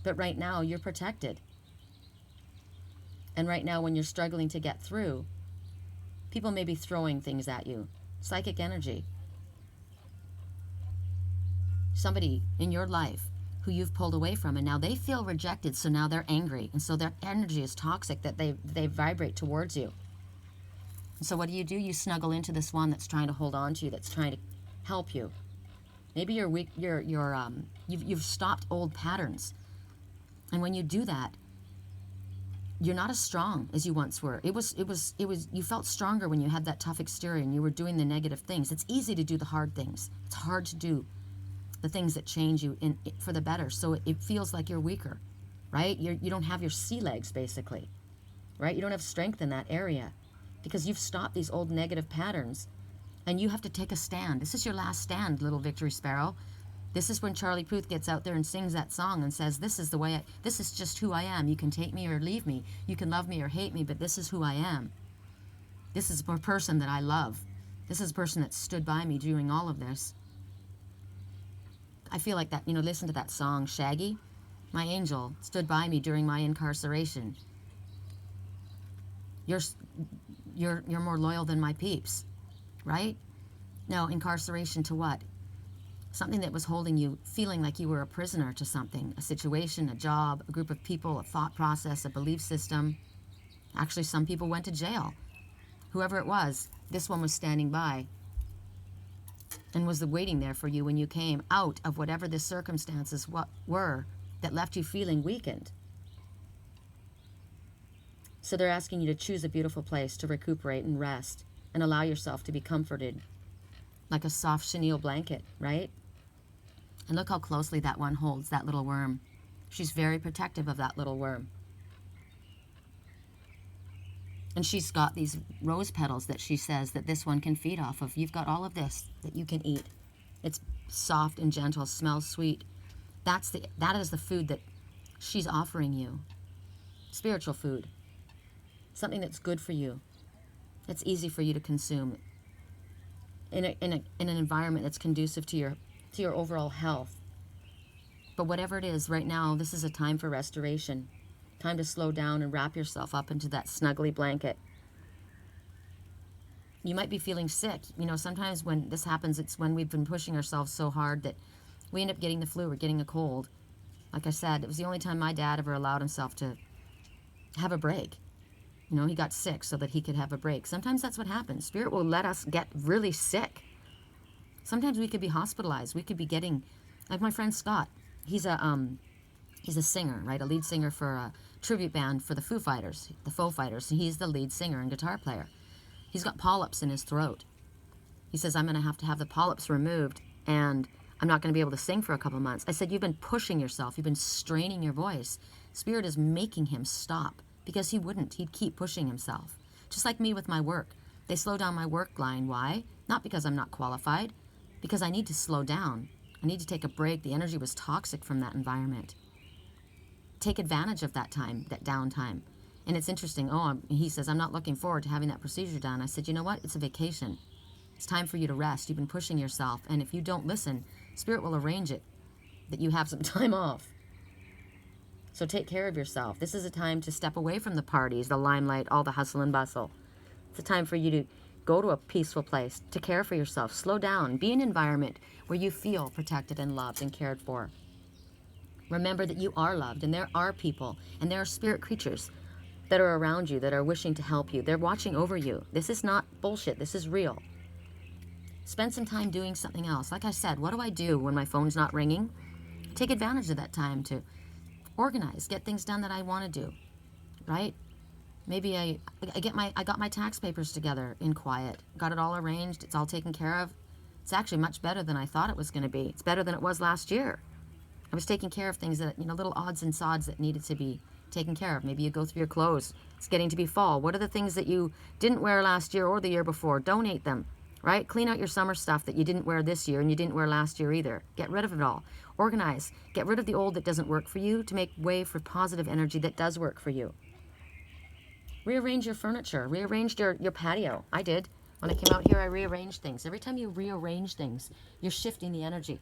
But right now, you're protected. And right now, when you're struggling to get through, people may be throwing things at you. Psychic energy. Somebody in your life who you've pulled away from, and now they feel rejected, so now they're angry, and so their energy is toxic, that they vibrate towards you. And so what do? You snuggle into this one that's trying to hold on to you, that's trying to help you. Maybe you're weak, you've stopped old patterns, and when you do that, you're not as strong as you once were. You felt stronger when you had that tough exterior and you were doing the negative things. It's easy to do the hard things. It's hard to do the things that change you for the better. So it feels like you're weaker, right? You don't have your sea legs, basically, right? You don't have strength in that area because you've stopped these old negative patterns, and you have to take a stand. This is your last stand, little Victory Sparrow. This is when Charlie Puth gets out there and sings that song and says, this is just who I am. You can take me or leave me. You can love me or hate me, but this is who I am. This is a person that I love. This is a person that stood by me doing all of this. I feel like that, listen to that song, Shaggy. My angel stood by me during my incarceration. You're more loyal than my peeps, right? Now, incarceration to what? Something that was holding you, feeling like you were a prisoner to something, a situation, a job, a group of people, a thought process, a belief system. Actually, some people went to jail. Whoever it was, this one was standing by and was waiting there for you when you came out of whatever the circumstances were that left you feeling weakened. So they're asking you to choose a beautiful place to recuperate and rest and allow yourself to be comforted like a soft chenille blanket, right? And look how closely that one holds that little worm. She's very protective of that little worm. And she's got these rose petals that she says that this one can feed off of. You've got all of this that you can eat. It's soft and gentle, smells sweet. That is the food that she's offering you. Spiritual food. Something that's good for you. That's easy for you to consume. In an environment that's conducive to your overall health. But whatever it is, right now, this is a time for restoration. Time to slow down and wrap yourself up into that snuggly blanket. You might be feeling sick. Sometimes when this happens, it's when we've been pushing ourselves so hard that we end up getting the flu or getting a cold. Like I said, it was the only time my dad ever allowed himself to have a break. He got sick so that he could have a break. Sometimes that's what happens. Spirit will let us get really sick. Sometimes we could be hospitalized. We could be getting, like my friend Scott. He's a singer, right? A lead singer for a tribute band for the Foo Fighters. He's the lead singer and guitar player. He's got polyps in his throat. He says, I'm going to have the polyps removed, and I'm not going to be able to sing for a couple months. I said, you've been pushing yourself. You've been straining your voice. Spirit is making him stop because he wouldn't. He'd keep pushing himself. Just like me with my work. They slow down my work line. Why? Not because I'm not qualified. Because I need to slow down. I need to take a break. The energy was toxic from that environment. Take advantage of that time, that downtime. And it's interesting. He says, I'm not looking forward to having that procedure done. I said, you know what? It's a vacation. It's time for you to rest. You've been pushing yourself. And if you don't listen, Spirit will arrange it that you have some time off. So take care of yourself. This is a time to step away from the parties, the limelight, all the hustle and bustle. It's a time for you to go to a peaceful place, to care for yourself. Slow down. Be in an environment where you feel protected and loved and cared for. Remember that you are loved, and there are people, and there are spirit creatures that are around you, that are wishing to help you. They're watching over you. This is not bullshit. This is real. Spend some time doing something else. Like I said, what do I do when my phone's not ringing? Take advantage of that time to organize, get things done that I want to do, right? Maybe I got my tax papers together in quiet, got it all arranged, it's all taken care of. It's actually much better than I thought it was going to be. It's better than it was last year. I was taking care of things that, little odds and sods that needed to be taken care of. Maybe you go through your clothes. It's getting to be fall. What are the things that you didn't wear last year or the year before? Donate them, right? Clean out your summer stuff that you didn't wear this year and you didn't wear last year either. Get rid of it all. Organize. Get rid of the old that doesn't work for you to make way for positive energy that does work for you. Rearrange your furniture. Rearrange your patio. I did. When I came out here, I rearranged things. Every time you rearrange things, you're shifting the energy.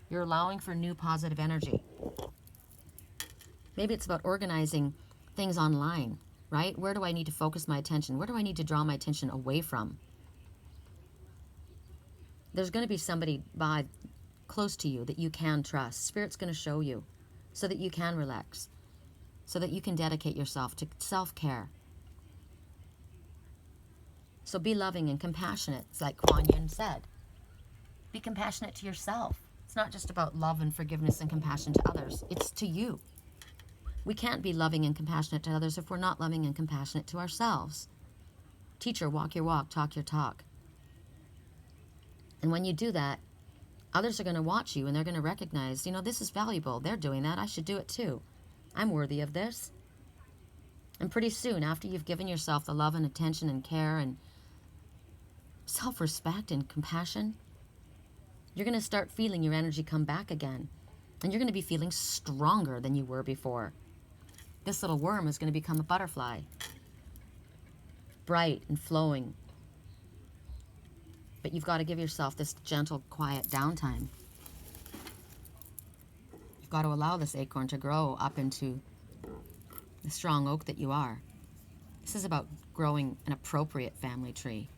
You're allowing for new positive energy. Maybe it's about organizing things online, right? Where do I need to focus my attention? Where do I need to draw my attention away from? There's going to be somebody close to you that you can trust. Spirit's going to show you so that you can relax, so that you can dedicate yourself to self-care. So be loving and compassionate. It's like Quan said. Be compassionate to yourself. It's not just about love and forgiveness and compassion to others. It's to you. We can't be loving and compassionate to others if we're not loving and compassionate to ourselves. Teacher, walk your walk, talk your talk. And when you do that, others are going to watch you and they're going to recognize, this is valuable. They're doing that. I should do it too. I'm worthy of this. And pretty soon, after you've given yourself the love and attention and care and self-respect and compassion, you're going to start feeling your energy come back again. And you're going to be feeling stronger than you were before. This little worm is going to become a butterfly. Bright and flowing. But you've got to give yourself this gentle, quiet downtime. You've got to allow this acorn to grow up into the strong oak that you are. This is about growing an appropriate family tree.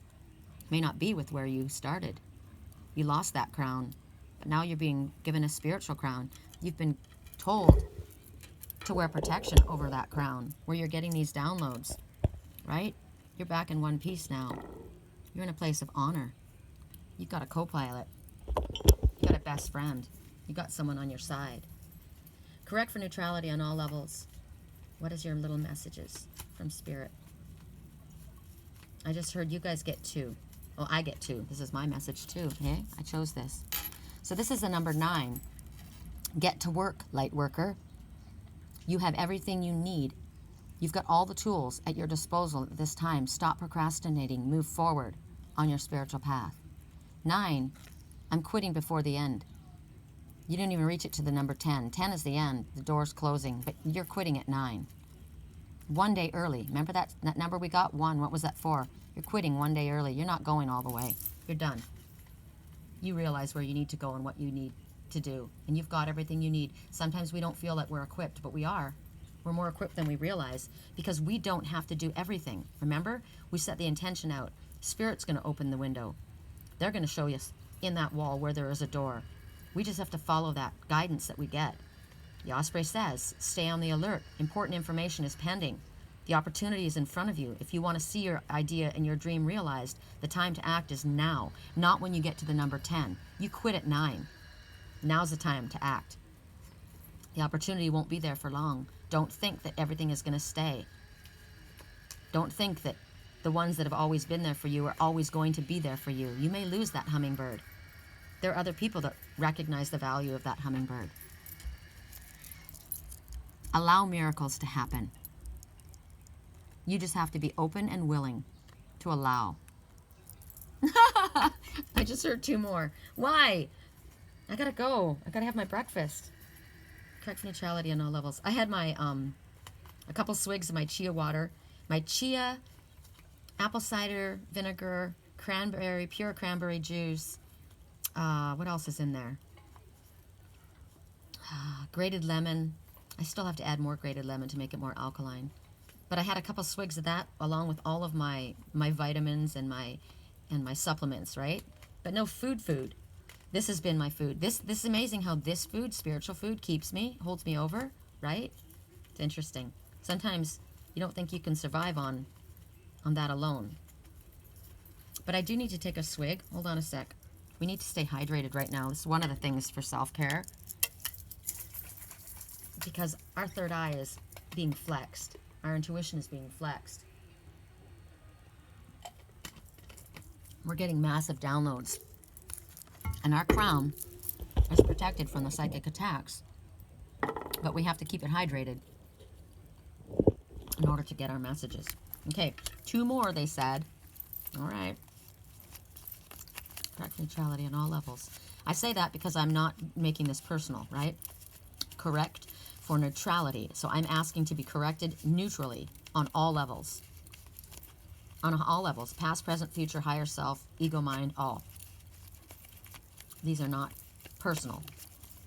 It may not be with where you started. You lost that crown, but now you're being given a spiritual crown. You've been told to wear protection over that crown, where you're getting these downloads, right? You're back in one piece now. You're in a place of honor. You've got a co-pilot. You've got a best friend. You've got someone on your side. Correct for neutrality on all levels. What is your little messages from Spirit? I just heard you guys get 2. Well, I get 2. This is my message too, okay? I chose this. So this is the number 9. Get to work, light worker. You have everything you need. You've got all the tools at your disposal at this time. Stop procrastinating. Move forward on your spiritual path. 9, I'm quitting before the end. You didn't even reach it to the number 10. 10 is the end. The door's closing, but you're quitting at 9. One day early. Remember that number we got? 1. What was that for? You're quitting one day early. You're not going all the way. You're done. You realize where you need to go and what you need to do. And you've got everything you need. Sometimes we don't feel like we're equipped, but we are. We're more equipped than we realize because we don't have to do everything. Remember? We set the intention out. Spirit's going to open the window. They're going to show you in that wall where there is a door. We just have to follow that guidance that we get. The Osprey says, stay on the alert. Important information is pending. The opportunity is in front of you. If you want to see your idea and your dream realized, the time to act is now, not when you get to the number 10. You quit at 9. Now's the time to act. The opportunity won't be there for long. Don't think that everything is going to stay. Don't think that the ones that have always been there for you are always going to be there for you. You may lose that hummingbird. There are other people that recognize the value of that hummingbird. Allow miracles to happen. You just have to be open and willing to allow. I just heard 2 more. Why? I gotta go. I gotta have my breakfast. Correct for neutrality on all levels. I had my a couple swigs of my chia water, my chia, apple cider vinegar, cranberry, pure cranberry juice. What else is in there? Grated lemon. I still have to add more grated lemon to make it more alkaline. But I had a couple swigs of that along with all of my vitamins and my supplements, right? But no food. This has been my food. This is amazing how this food, spiritual food, holds me over, right? It's interesting. Sometimes you don't think you can survive on that alone. But I do need to take a swig. Hold on a sec. We need to stay hydrated right now. This is one of the things for self-care. Because our third eye is being flexed. Our intuition is being flexed. We're getting massive downloads. And our crown is protected from the psychic attacks. But we have to keep it hydrated in order to get our messages. Okay, 2 more, they said. All right. Correct neutrality on all levels. I say that because I'm not making this personal, right? Correct for neutrality. So I'm asking to be corrected neutrally on all levels. On all levels. Past, present, future, higher self, ego, mind, all. These are not personal.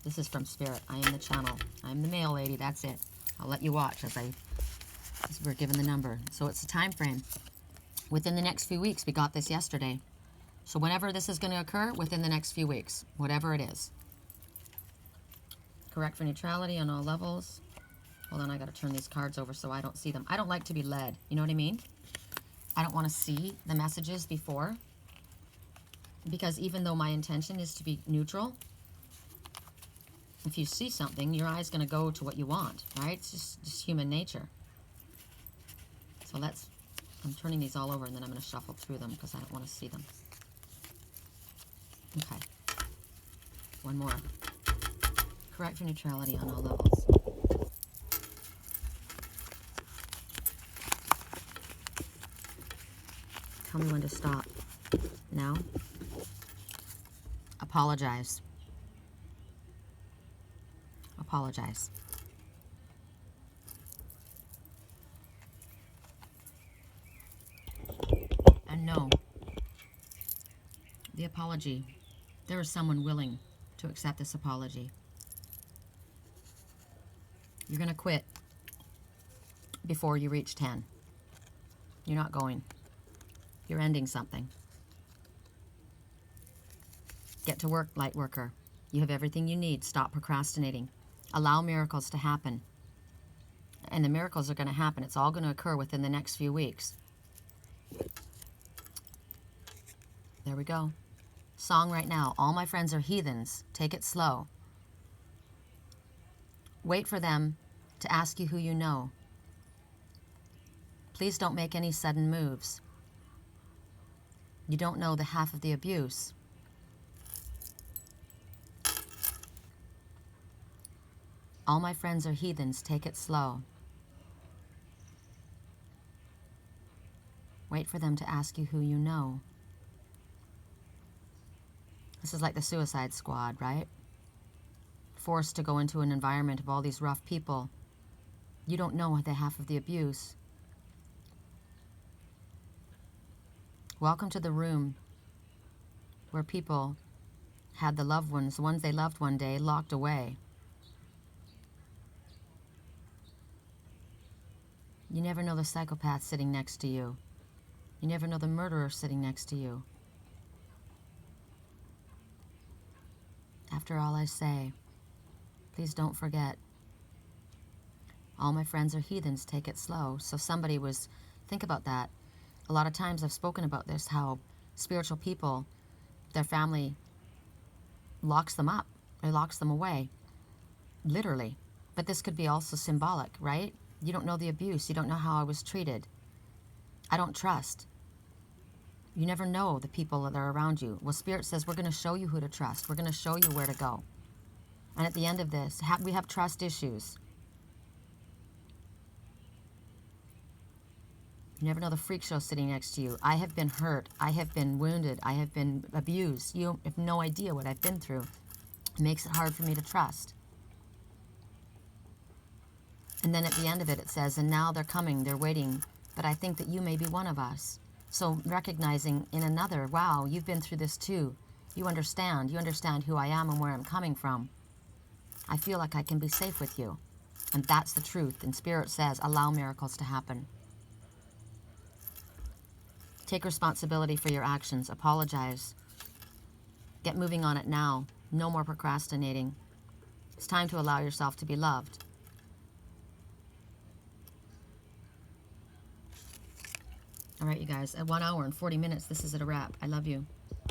This is from Spirit. I am the channel. I'm the mail lady. That's it. I'll let you watch as we're given the number. So it's a time frame. Within the next few weeks. We got this yesterday. So whenever this is going to occur, within the next few weeks. Whatever it is. Correct for neutrality on all levels. Hold on, I got to turn these cards over so I don't see them. I don't like to be led. You know what I mean? I don't want to see the messages before. Because even though my intention is to be neutral, if you see something, your eye's going to go to what you want, right? It's just human nature. So I'm turning these all over and then I'm going to shuffle through them because I don't want to see them. Okay. One more. Correct for neutrality on all levels. Tell me when to stop. Now. Apologize. Apologize. And no. The apology. There is someone willing to accept this apology. You're going to quit before you reach 10. You're not going. You're ending something. Get to work, light worker. You have everything you need. Stop procrastinating. Allow miracles to happen. And the miracles are going to happen. It's all going to occur within the next few weeks. There we go. Song right now. All my friends are heathens. Take it slow. Wait for them to ask you who you know. Please don't make any sudden moves. You don't know the half of the abuse. All my friends are heathens. Take it slow. Wait for them to ask you who you know. This is like the Suicide Squad, right? Forced to go into an environment of all these rough people. You don't know the half of the abuse. Welcome to the room where people had the loved ones, the ones they loved one day, locked away. You never know the psychopath sitting next to you. You never know the murderer sitting next to you. After all I say, please don't forget. All my friends are heathens. Take it slow. So somebody was, think about that. A lot of times I've spoken about this, how spiritual people, their family locks them up or locks them away, literally. But this could be also symbolic, right? You don't know the abuse. You don't know how I was treated. I don't trust. You never know the people that are around you. Well, Spirit says we're going to show you who to trust. We're going to show you where to go. And at the end of this, we have trust issues. You never know the freak show sitting next to you. I have been hurt. I have been wounded. I have been abused. You have no idea what I've been through. It makes it hard for me to trust. And then at the end of it, it says, and now they're coming, they're waiting, but I think that you may be one of us. So recognizing in another, wow, you've been through this too. You understand who I am and where I'm coming from. I feel like I can be safe with you. And that's the truth. And Spirit says, allow miracles to happen. Take responsibility for your actions. Apologize. Get moving on it now. No more procrastinating. It's time to allow yourself to be loved. All right, you guys, at 1 hour and 40 minutes, this is it a wrap. I love you.